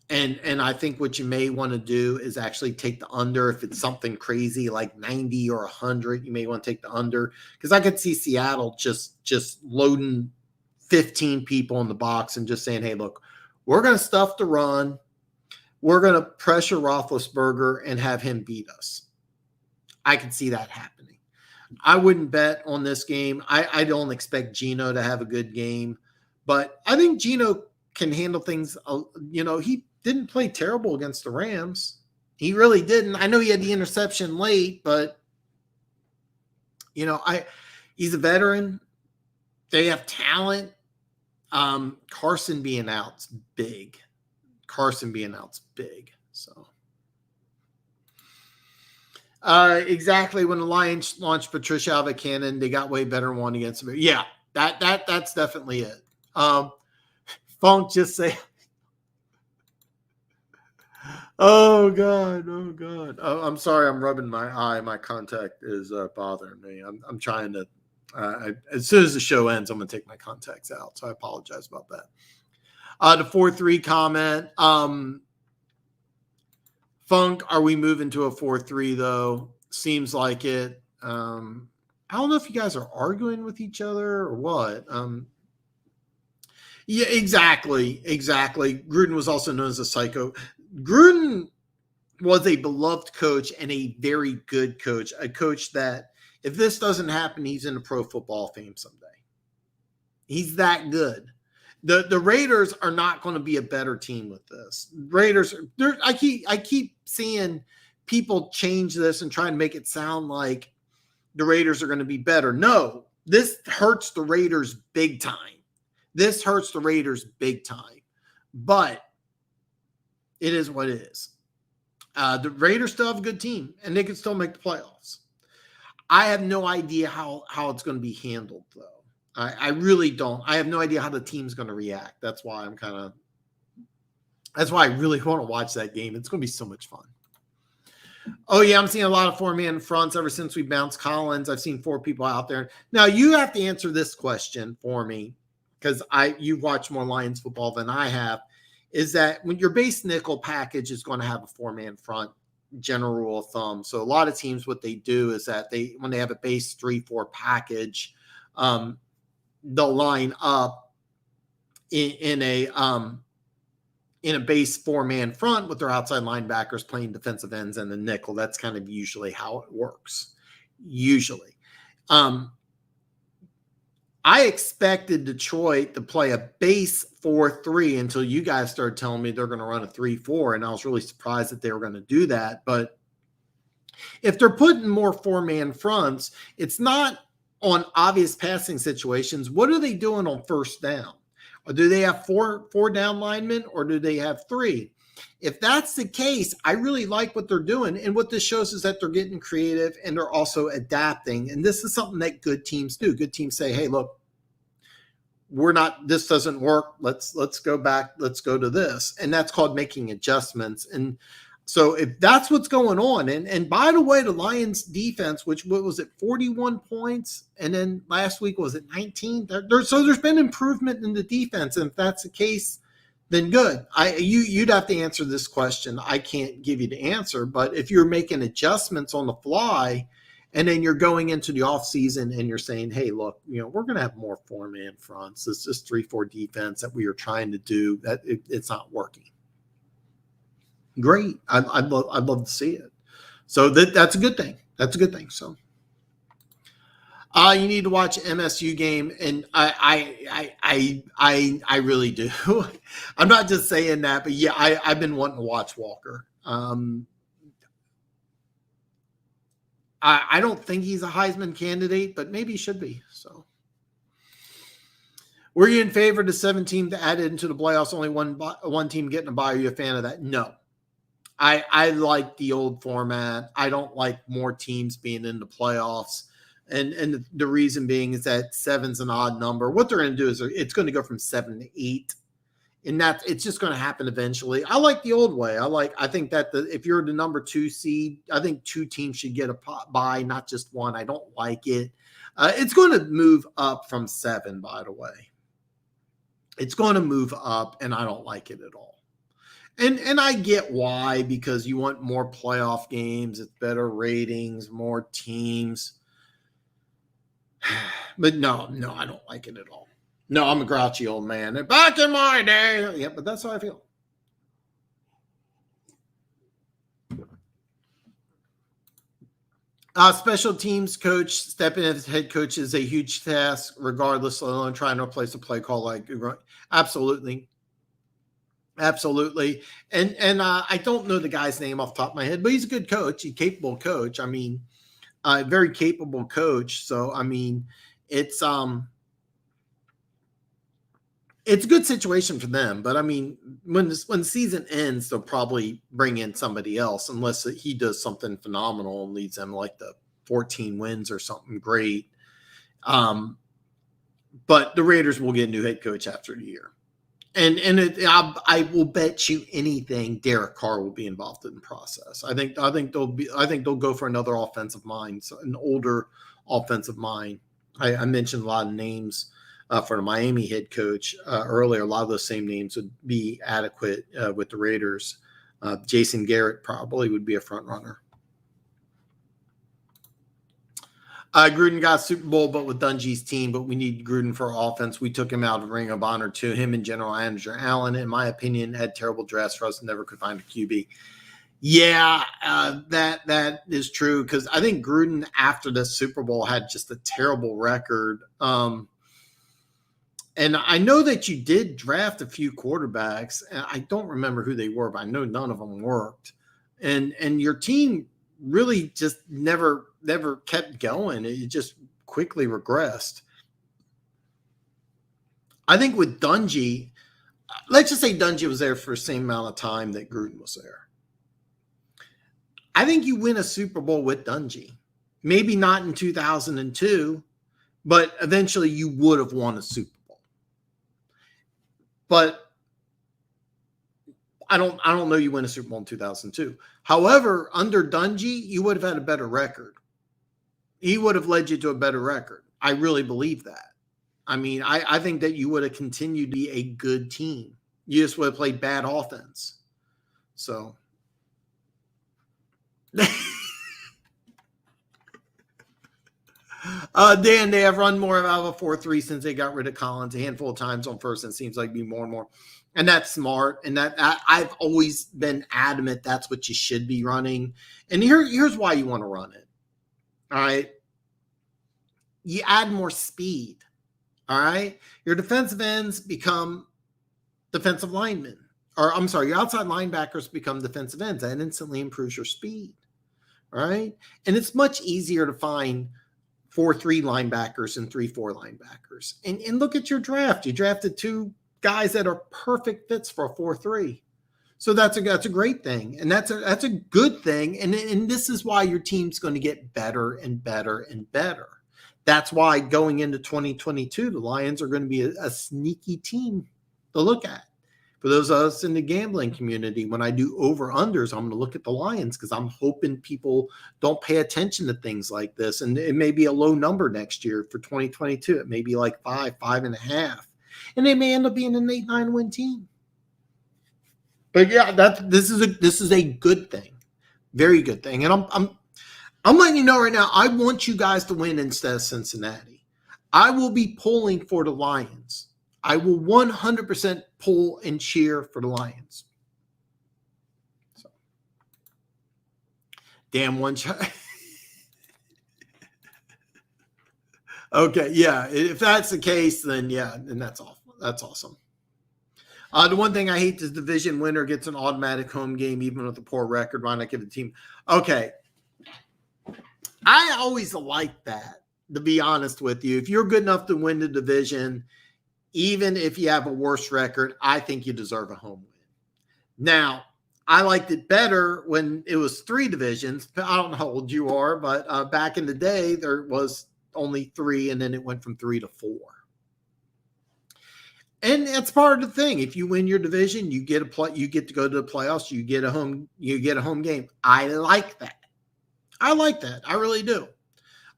I think what you may want to do is actually take the under. If it's something crazy like 90 or 100, you may want to take the under because I could see Seattle just loading 15 people in the box and just saying, hey, look, we're going to stuff the run. We're going to pressure Roethlisberger and have him beat us. I could see that happening. I wouldn't bet on this game. I don't expect Geno to have a good game, but I think Geno can handle things. He didn't play terrible against the Rams. He really didn't. I know he had the interception late, but he's a veteran. They have talent. Carson being out's big. So exactly when the Lions launched Patricia out of a cannon, they got way better one against them. Yeah, that's definitely it. Funk just say, oh God. Oh, I'm sorry. I'm rubbing my eye. My contact is bothering me. I'm trying to, as soon as the show ends, I'm going to take my contacts out. So I apologize about that. The 4-3 comment, Funk, are we moving to a 4-3 though? Seems like it. I don't know if you guys are arguing with each other or what. Yeah, exactly. Gruden was also known as a psycho. Gruden was a beloved coach and a very good coach, a coach that if this doesn't happen, he's in the Pro Football Hall of Fame someday. He's that good. The Raiders are not going to be a better team with this. Raiders, I keep seeing people change this and try and make it sound like the Raiders are going to be better. No, this hurts the Raiders big time. But it is what it is. The Raiders still have a good team, and they can still make the playoffs. I have no idea how it's going to be handled, though. I really don't. I have no idea how the team's going to react. That's why I really want to watch that game. It's going to be so much fun. Oh, yeah, I'm seeing a lot of 4-man fronts ever since we bounced Collins. I've seen 4 people out there. Now, you have to answer this question for me because you've watched more Lions football than I have, is that when your base nickel package is going to have a 4-man front, general rule of thumb. So a lot of teams, what they do is that when they have a base 3-4 package, they'll line up in a base 4-man front with their outside linebackers playing defensive ends and the nickel. That's kind of usually how it works. Usually. I expected Detroit to play a base 4-3 until you guys started telling me they're going to run a 3-4, and I was really surprised that they were going to do that. But if they're putting more 4-man fronts, it's not on obvious passing situations. What are they doing on first down? Or do they have four down linemen, or do they have 3? If that's the case, I really like what they're doing. And what this shows is that they're getting creative and they're also adapting. And this is something that good teams do. Good teams say, hey, look, this doesn't work. Let's go back. Let's go to this. And that's called making adjustments. And so if that's what's going on, and by the way, the Lions defense, what was it, 41 points? And then last week, was it 19? So there's been improvement in the defense. And if that's the case, then good. You'd have to answer this question. I can't give you the answer, but if you're making adjustments on the fly, and then you're going into the offseason and you're saying, hey, look, we're going to have more 4-man fronts. It's just 3-4 defense that we are trying to do. That it's not working. Great. I'd love to see it. So that's a good thing. That's a good thing. So you need to watch MSU game, and I really do. I'm not just saying that, but yeah, I've been wanting to watch Walker. I don't think he's a Heisman candidate, but maybe he should be. So, were you in favor of the 7 team to add it into the playoffs? Only one team getting a bye. Are you a fan of that? No. I like the old format. I don't like more teams being in the playoffs. And the reason being is that 7's an odd number. What they're going to do is it's going to go from 7 to 8. And it's just going to happen eventually. I like the old way. I think that if you're the number 2 seed, I think 2 teams should get a bye, not just one. I don't like it. It's going to move up from 7, by the way. It's going to move up, and I don't like it at all. And I get why, because you want more playoff games, it's better ratings, more teams. But no, I don't like it at all. No, I'm a grouchy old man. Back in my day. Yeah, but that's how I feel. Special teams coach stepping in as head coach is a huge task, regardless of trying to replace a play call. Absolutely. Absolutely. And I don't know the guy's name off the top of my head, but he's a good coach. He's a capable coach. I mean, very capable coach. So, I mean, it's a good situation for them. But I mean, when the season ends, they'll probably bring in somebody else unless he does something phenomenal and leads them like the 14 wins or something great. But the Raiders will get a new head coach after the year. And I will bet you anything Derek Carr will be involved in the process. I think they'll go for another offensive mind, so an older offensive mind. I mentioned a lot of names for the Miami head coach earlier. A lot of those same names would be adequate with the Raiders. Jason Garrett probably would be a front runner. Gruden got Super Bowl, but with Dungy's team, but we need Gruden for offense. We took him out of Ring of Honor too. Him and General Manager Allen, in my opinion, had terrible drafts for us and never could find a QB. Yeah, that is true, because I think Gruden after the Super Bowl had just a terrible record. And I know that you did draft a few quarterbacks. And I don't remember who they were, but I know none of them worked. And your team really just never kept going. It just quickly regressed. I think with Dungy, let's just say Dungy was there for the same amount of time that Gruden was there. I think you win a Super Bowl with Dungy. Maybe not in 2002, but eventually you would have won a Super Bowl. But I don't know you win a Super Bowl in 2002. However, under Dungy, you would have had a better record. He would have led you to a better record. I really believe that. I mean, I think that you would have continued to be a good team. You just would have played bad offense. So. Dan, they have run more out of a 4-3 since they got rid of Collins a handful of times on first, and it seems like be more and more. And that's smart. And I've always been adamant that's what you should be running. And here's why you want to run it. All right. You add more speed. All right. Your defensive ends become defensive linemen. Or I'm sorry, your outside linebackers become defensive ends. That instantly improves your speed. All right. And it's much easier to find 4-3 linebackers and 3-4 linebackers. And look at your draft. You drafted 2 guys that are perfect fits for a 4-3. So that's a great thing. And that's a good thing. And this is why your team's going to get better and better and better. That's why going into 2022, the Lions are going to be a sneaky team to look at. For those of us in the gambling community, when I do over-unders, I'm going to look at the Lions because I'm hoping people don't pay attention to things like this. And it may be a low number next year for 2022. It may be like 5.5. And they may end up being an 8-9 win team. But yeah, this is a good thing. Very good thing. And I'm letting you know right now, I want you guys to win instead of Cincinnati. I will be pulling for the Lions. I will 100% pull and cheer for the Lions. So, damn one shot. Okay, yeah. If that's the case, then yeah, then that's awful. That's awesome. The one thing I hate is division winner gets an automatic home game, even with a poor record. Why not give the team? Okay. I always like that, to be honest with you. If you're good enough to win the division, even if you have a worse record, I think you deserve a home win. Now, I liked it better when it was 3 divisions. I don't know how old you are, but back in the day, there was only 3, and then it went from 3 to 4. And that's part of the thing. If you win your division, you get to go to the playoffs. You get a home game. I like that. I really do.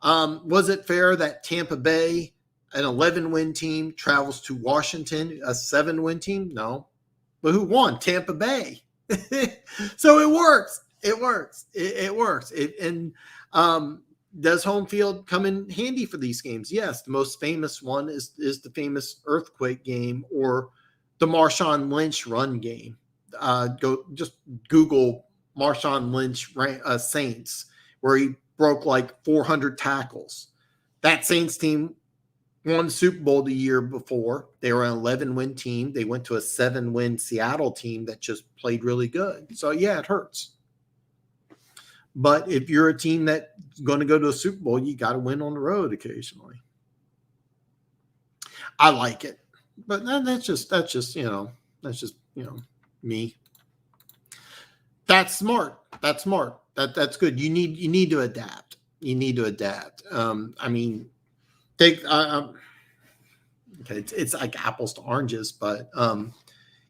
Was it fair that Tampa Bay, an 11-win team, travels to Washington, a 7-win team? No. But who won? Tampa Bay. So it works. It works. It works. Does home field come in handy for these games? Yes. The most famous one is the famous earthquake game or the Marshawn Lynch run game. Just Google Marshawn Lynch Saints, where he broke like 400 tackles. That Saints team won the Super Bowl the year before. They were an 11-win team. They went to a 7-win Seattle team that just played really good. So, yeah, it hurts. But if you're a team that's going to go to a Super Bowl, you got to win on the road occasionally. I like it. But that's just me. That's smart. That's good. You need to adapt. It's like apples to oranges, but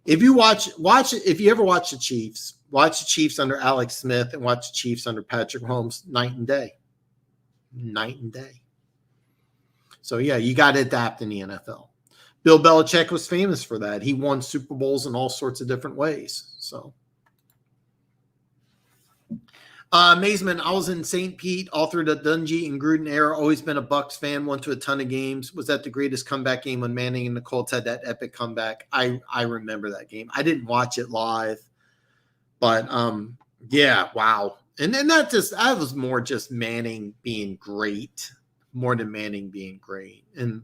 if you if you ever watch the Chiefs, watch the Chiefs under Alex Smith and watch the Chiefs under Patrick Mahomes, night and day. So yeah, you got to adapt in the NFL. Bill Belichick was famous for that. He won Super Bowls in all sorts of different ways. So. Mazeman, I was in St. Pete all through the Dungy and Gruden era. Always been a Bucks fan. Went to a ton of games. Was that the greatest comeback game when Manning and the Colts had that epic comeback? I remember that game. I didn't watch it live, but yeah, wow. And then that was more just Manning being great, more than Manning being great. And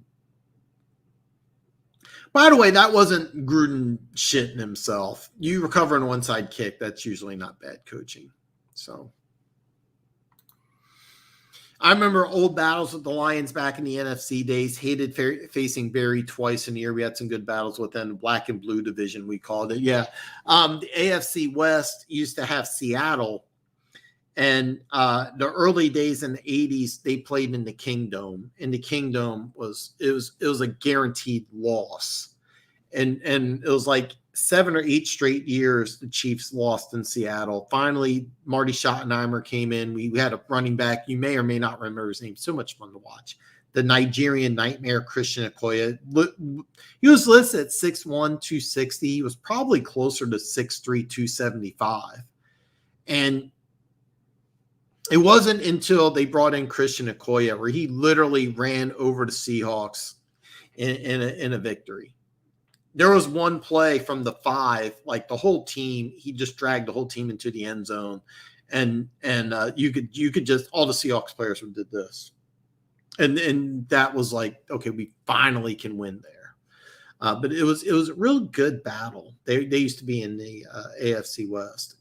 by the way, that wasn't Gruden shitting himself. You recover an onside kick. That's usually not bad coaching. So I remember old battles with the Lions back in the NFC days. Hated facing Barry twice in a year. We had some good battles with them. Black and blue division, we called it. Yeah. The AFC West used to have Seattle. And the early days in the 80s, they played in the Kingdome. And the Kingdome was a guaranteed loss. And it was like 7 or 8 straight years the Chiefs lost in Seattle. Finally, Marty Schottenheimer came in. We had a running back. You may or may not remember his name. So much fun to watch. The Nigerian Nightmare, Christian Okoye. He was listed at 6'1", 260. He was probably closer to 6'3", 275. And It wasn't until they brought in Christian Okoye where he literally ran over the Seahawks in a victory. There was one play from the 5, like the whole team, he just dragged the whole team into the end zone, and you could just, all the Seahawks players did this, and that was like, okay, we finally can win there. But it was a real good battle. They used to be in the AFC West,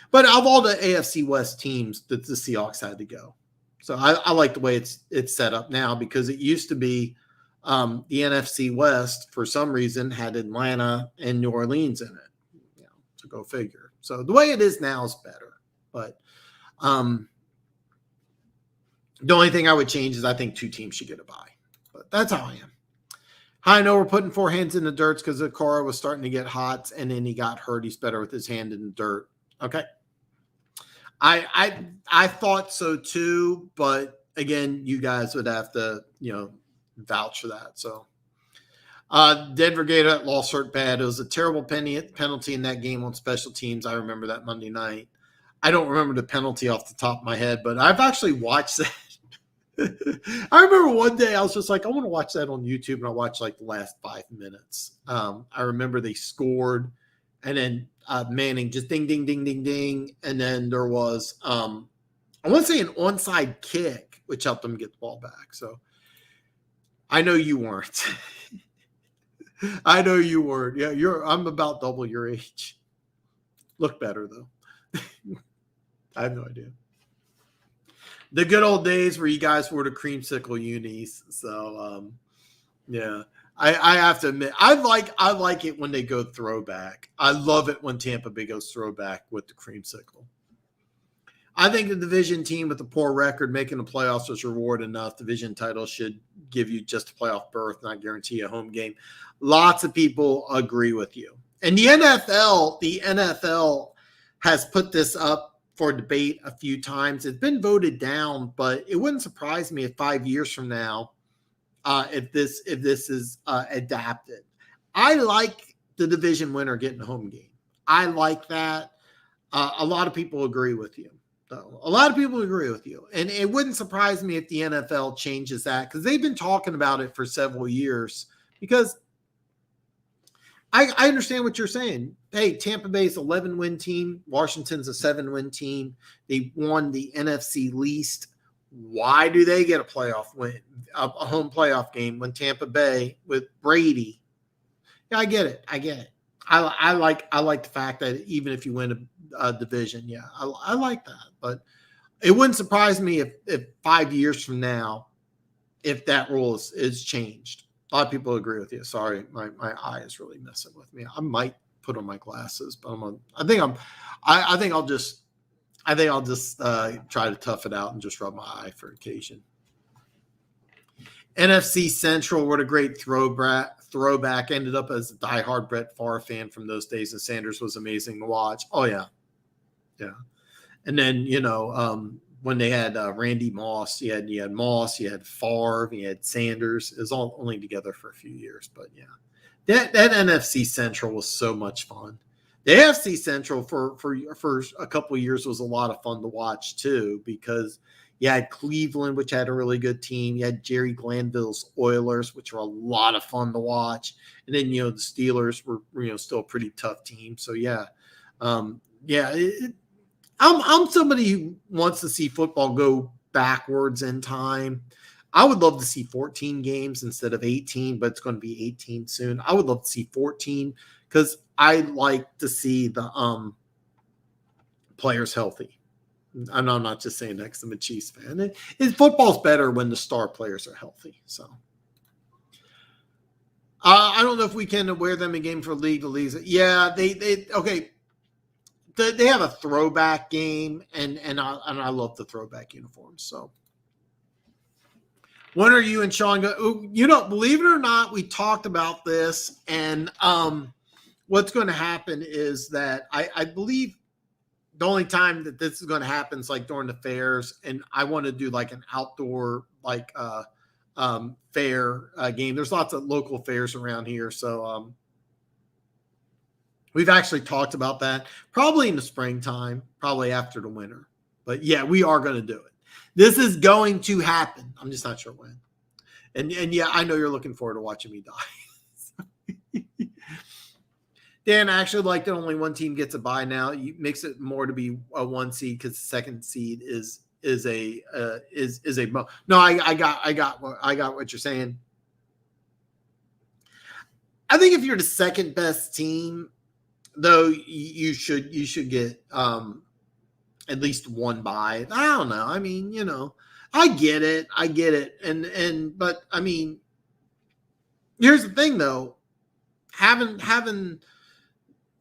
but of all the AFC West teams, the Seahawks had to go. So I like the way it's set up now, because it used to be the NFC West, for some reason, had Atlanta and New Orleans in it. So go figure. So the way it is now is better. But the only thing I would change is I think 2 teams should get a bye. But that's how I am. I know we're putting 4 hands in the dirt because Okara was starting to get hot, and then he got hurt. He's better with his hand in the dirt. Okay. I thought so too, but again, you guys would have to, vouch for that. So Denver Gator lost hurt bad. It was a terrible penalty in that game on special teams. I remember that Monday night. I don't remember the penalty off the top of my head, but I've actually watched that. I remember one day I was just like, I want to watch that on YouTube, and I watched like the last 5 minutes. I remember they scored, and then Manning just ding, ding, ding, ding, ding. And then there was, I want to say, an onside kick, which helped them get the ball back. So I know you weren't. I know you weren't. Yeah, I'm about double your age. Look better, though. I have no idea. The good old days where you guys wore the creamsicle unis. So, yeah. I have to admit, I like it when they go throwback. I love it when Tampa Bay goes throwback with the creamsicle. I think the division team with a poor record making the playoffs was reward enough. Division title should give you just a playoff berth, not guarantee a home game. Lots of people agree with you. And the NFL has put this up for debate a few times. It's been voted down, but it wouldn't surprise me if 5 years from now, if this is adapted. I like the division winner getting a home game. I like that. A lot of people agree with you. A lot of people agree with you. And it wouldn't surprise me if the NFL changes that, because they've been talking about it for several years. Because I understand what you're saying. Hey, Tampa Bay's 11-win team. Washington's a 7-win team. They won the NFC least. Why do they get a playoff win, a home playoff game, when Tampa Bay with Brady? Yeah, I get it. I like the fact that even if you win a division, yeah, I like that. But it wouldn't surprise me if 5 years from now, if that rule is changed. A lot of people agree with you. Sorry, my eye is really messing with me. I might put on my glasses, but I think I'll just try to tough it out and just rub my eye for occasion. NFC Central, what a great throwback. Ended up as a diehard Brett Favre fan from those days, and Sanders was amazing to watch. Oh, yeah. Yeah. And then, when they had Randy Moss, you had Moss, you had Favre, you had Sanders. It was all only together for a few years. But, yeah, that NFC Central was so much fun. The AFC Central for a couple of years was a lot of fun to watch, too, because you had Cleveland, which had a really good team. You had Jerry Glanville's Oilers, which were a lot of fun to watch. And then, the Steelers were, still a pretty tough team. So, yeah. I'm somebody who wants to see football go backwards in time. I would love to see 14 games instead of 18, but it's going to be 18 soon. I would love to see 14 because I like to see the players healthy. I'm not just saying that because I'm a Chiefs fan. Football's better when the star players are healthy. So I don't know if we can wear them in game for league to league. Yeah, they okay. They have a throwback game, and I love the throwback uniforms. So when are you and Sean go? Believe it or not, we talked about this, and what's going to happen is that I believe the only time that this is going to happen is like during the fairs, and I want to do like an outdoor fair game. There's lots of local fairs around here, so we've actually talked about that probably in the springtime, probably after the winter. But yeah, we are going to do it. This is going to happen. I'm just not sure when. And yeah, I know you're looking forward to watching me die. Dan, I actually like that only one team gets a bye now. It makes it more to be a 1 seed because the 2nd seed is a no. I got what you're saying. I think if you're the 2nd best team, though, you should get at least 1 bye. I don't know. I mean, I get it, but I mean, here's the thing though.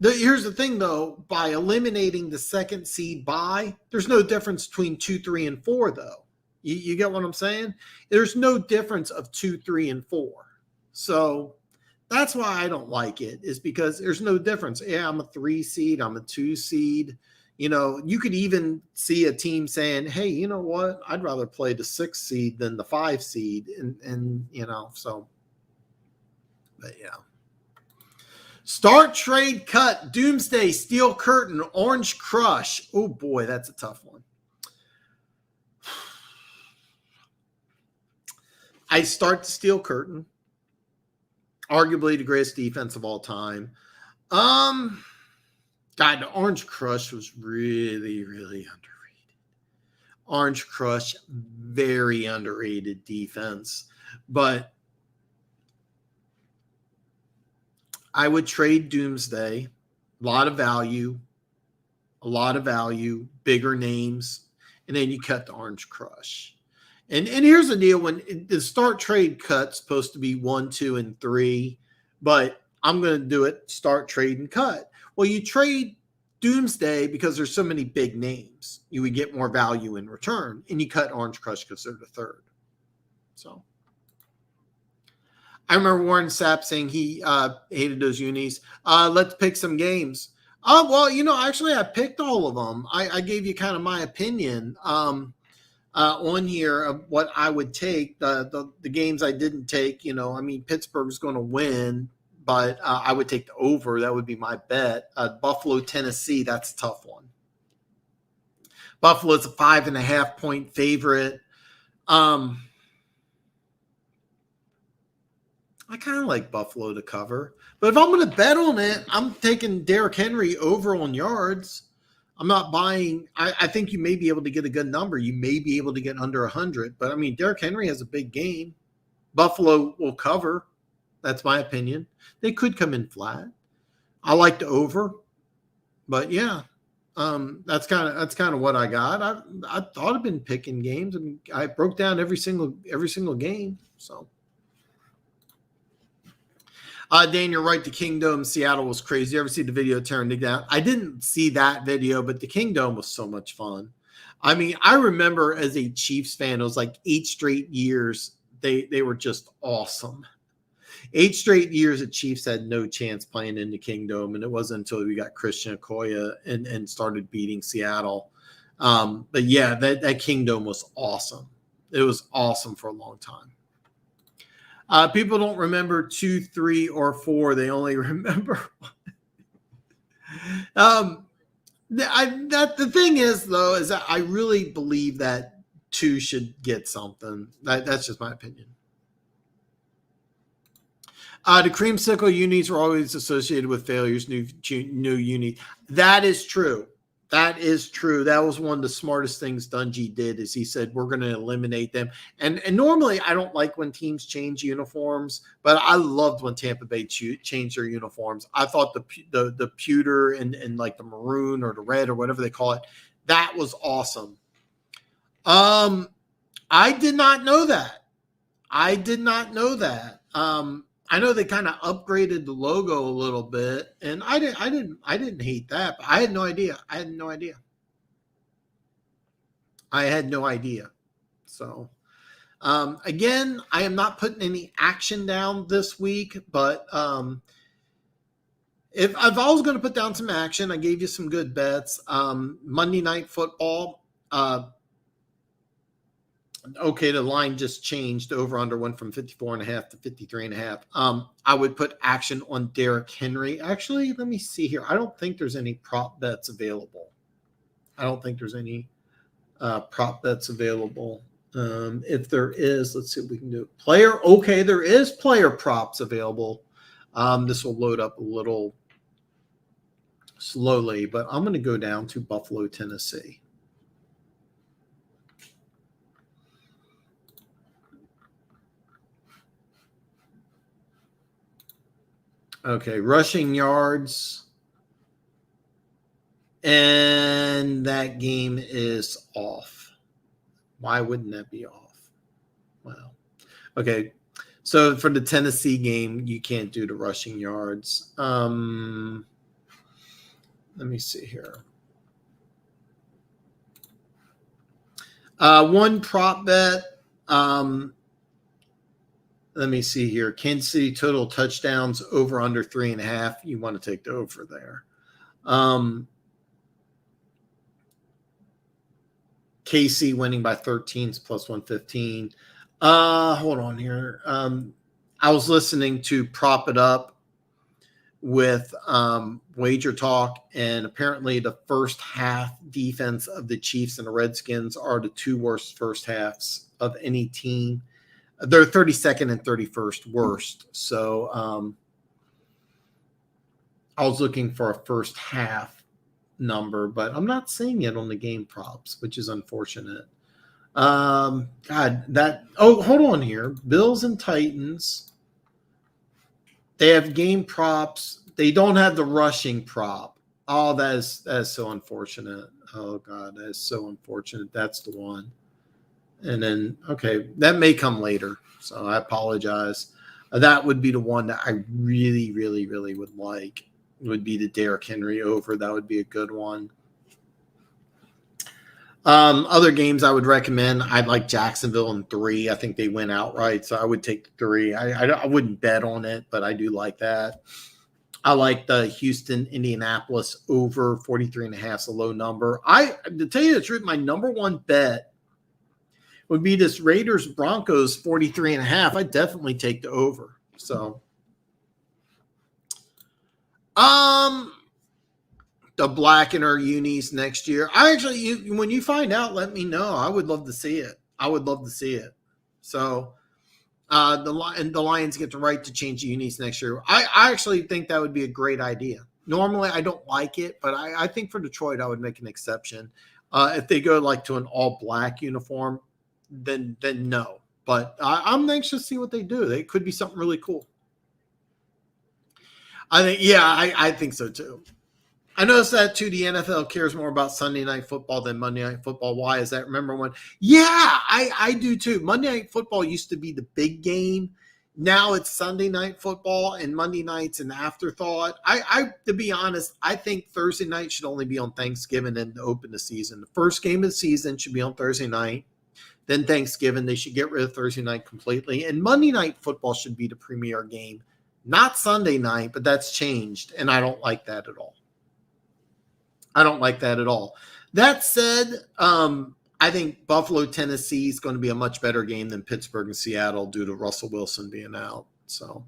Here's the thing, though. By eliminating the 2nd seed bye, there's no difference between 2, 3, and 4, though. You get what I'm saying? There's no difference of 2, 3, and 4. So that's why I don't like it, is because there's no difference. Yeah, I'm a 3 seed. I'm a 2 seed. You could even see a team saying, hey, you know what? I'd rather play the 6 seed than the 5 seed. And so, but yeah. Start, trade, cut, Doomsday, Steel Curtain, Orange Crush. Oh, boy, that's a tough one. I start the Steel Curtain. Arguably the greatest defense of all time. God, the Orange Crush was really, really underrated. Orange Crush, very underrated defense. But I would trade Doomsday. A lot of value, bigger names, and then you cut the Orange Crush. And here's the deal: when the start, trade, cut's supposed to be 1, 2, and 3, but I'm going to do it start, trade, and cut. Well, you trade Doomsday because there's so many big names. You would get more value in return, and you cut Orange Crush because they're the 3rd. So I remember Warren Sapp saying he hated those unis. Let's pick some games. Well, actually, I picked all of them. I gave you kind of my opinion on here of what I would take. The games I didn't take, Pittsburgh's going to win, but I would take the over. That would be my bet. Buffalo, Tennessee, that's a tough one. Buffalo's a 5.5 point favorite. I kind of like Buffalo to cover. But if I'm going to bet on it, I'm taking Derrick Henry over on yards. I'm not buying. I think you may be able to get a good number. You may be able to get under 100. But, Derrick Henry has a big game. Buffalo will cover. That's my opinion. They could come in flat. I like the over. But, yeah, that's kind of what I got. I thought I've been picking games. I broke down every single game. So. Dan, you're right. The Kingdom, Seattle was crazy. You ever see the video tearing it down? I didn't see that video, but the Kingdom was so much fun. I remember as a Chiefs fan, it was like 8 straight years. They were just awesome. 8 straight years the Chiefs had no chance playing in the Kingdom, and it wasn't until we got Christian Okoye and started beating Seattle. But yeah, that Kingdom was awesome. It was awesome for a long time. People don't remember 2, 3, or 4. They only remember one. The thing is, though, is that I really believe that 2 should get something. That's just my opinion. The creamsicle unis were always associated with failures. New uni. That is true. That is true. That was one of the smartest things Dungy did, is he said, we're going to eliminate them. And normally I don't like when teams change uniforms, but I loved when Tampa Bay changed their uniforms. I thought the pewter and like the maroon or the red or whatever they call it, that was awesome. I did not know that. I know they kind of upgraded the logo a little bit, and I didn't hate that, but I had no idea. So, again, I am not putting any action down this week, but if I was going to put down some action, I gave you some good bets. Monday Night Football. Okay, the line just changed. Over under went from 54.5 to 53.5. I would put action on Derrick Henry. Actually, let me see here. I don't think there's any prop bets available. I don't think there's any prop bets available. If there is, let's see what we can do. Player, okay, there is player props available. This will load up a little slowly, but I'm going to go down to Buffalo, Tennessee. Okay, rushing yards. And that game is off. Why wouldn't that be off? Wow. Okay, so for the Tennessee game, you can't do the rushing yards. Let me see here. One prop bet. Let me see here. Kansas City total touchdowns over under 3.5. You want to take the over there. KC winning by 13 is plus 115. Hold on here. I was listening to Prop It Up with Wager Talk, and apparently the first half defense of the Chiefs and the Redskins are the two worst first halves of any team. They're 32nd and 31st worst. So I was looking for a first half number, but I'm not seeing it on the game props, which is unfortunate. Hold on here. Bills and Titans. They have game props. They don't have the rushing prop. Oh, that is so unfortunate. Oh God, that is so unfortunate. That's the one. And then, okay, that may come later. So I apologize. That would be the one that I really, really, really would like. It would be the Derrick Henry over. That would be a good one. Other games I would recommend, I'd like Jacksonville in 3. I think they win outright, so I would take the 3. I wouldn't bet on it, but I do like that. I like the Houston, Indianapolis over 43.5 is a low number. To tell you the truth, my number one bet would be this Raiders Broncos 43.5. I'd definitely take the over. So, the Black-and-her unis next year. When you find out, let me know. I would love to see it. So, the Lions get the right to change the unis next year. I actually think that would be a great idea. Normally, I don't like it, but I think for Detroit, I would make an exception. If they go like to an all-black uniform, then no. But I'm anxious to see what they do. They could be something really cool. I think so too. I noticed that too. The NFL cares more about Sunday Night Football than Monday Night Football. Why is that? Remember when? Yeah, I do too. Monday Night Football used to be the big game. Now it's Sunday Night Football, and Monday night's an afterthought. To be honest, I think Thursday night should only be on Thanksgiving and to open the season. The first game of the season should be on Thursday night. Then Thanksgiving, they should get rid of Thursday night completely. And Monday Night Football should be the premier game, not Sunday night, but that's changed, and I don't like that at all. That said, I think Buffalo, Tennessee is going to be a much better game than Pittsburgh and Seattle due to Russell Wilson being out. So,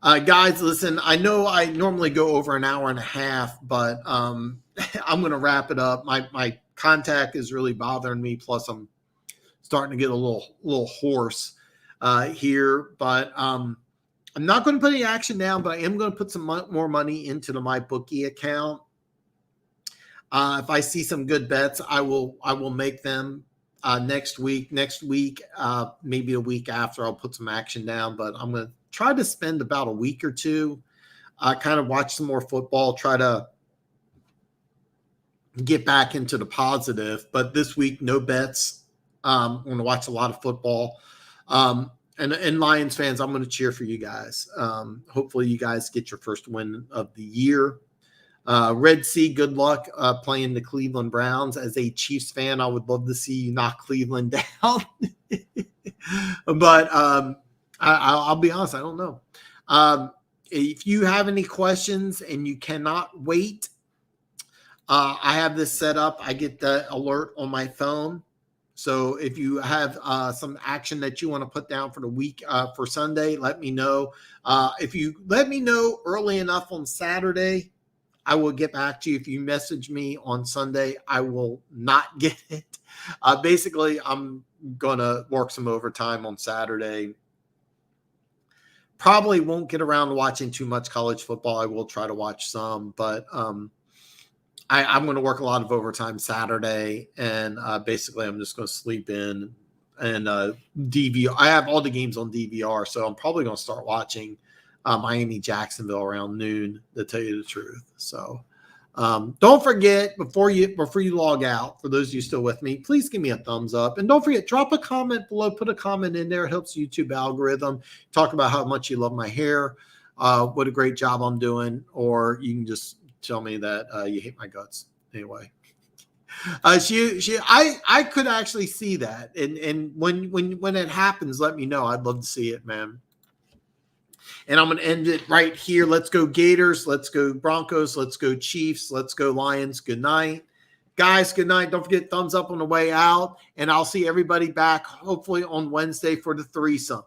guys, listen, I know I normally go over an hour and a half, but I'm going to wrap it up. My contact is really bothering me. Plus, I'm starting to get a little hoarse here. But I'm not going to put any action down, but I am going to put some more money into the MyBookie account. If I see some good bets, I will make them next week. Maybe a week after, I'll put some action down. But I'm going to try to spend about a week or two, kind of watch some more football, try to get back into the positive. But this week, no bets. I'm going to watch a lot of football. And Lions fans, I'm going to cheer for you guys. Hopefully you guys get your first win of the year. Red Sea, good luck playing the Cleveland Browns. As a Chiefs fan, I would love to see you knock Cleveland down. But I'll be honest, I don't know. If you have any questions and you cannot wait, I have this set up. I get the alert on my phone. So if you have some action that you want to put down for the week for Sunday, let me know. If you let me know early enough on Saturday, I will get back to you. If you message me on Sunday, I will not get it. Basically, I'm going to work some overtime on Saturday. Probably won't get around to watching too much college football. I will try to watch some, but I'm going to work a lot of overtime Saturday, and basically I'm just going to sleep in and DVR. I have all the games on DVR, so I'm probably going to start watching Miami Jacksonville around noon, to tell you the truth. So don't forget, before you log out, for those of you still with me, please give me a thumbs up. And don't forget, drop a comment below, put a comment in there. It helps YouTube algorithm. Talk about how much you love my hair, what a great job I'm doing, or you can just tell me that you hate my guts. Anyway, I could actually see that, and when it happens, let me know. I'd love to see it, man. And I'm going to end it right here. Let's go Gators. Let's go Broncos. Let's go Chiefs. Let's go Lions. Good night. Guys, good night. Don't forget thumbs up on the way out. And I'll see everybody back hopefully on Wednesday for the threesome.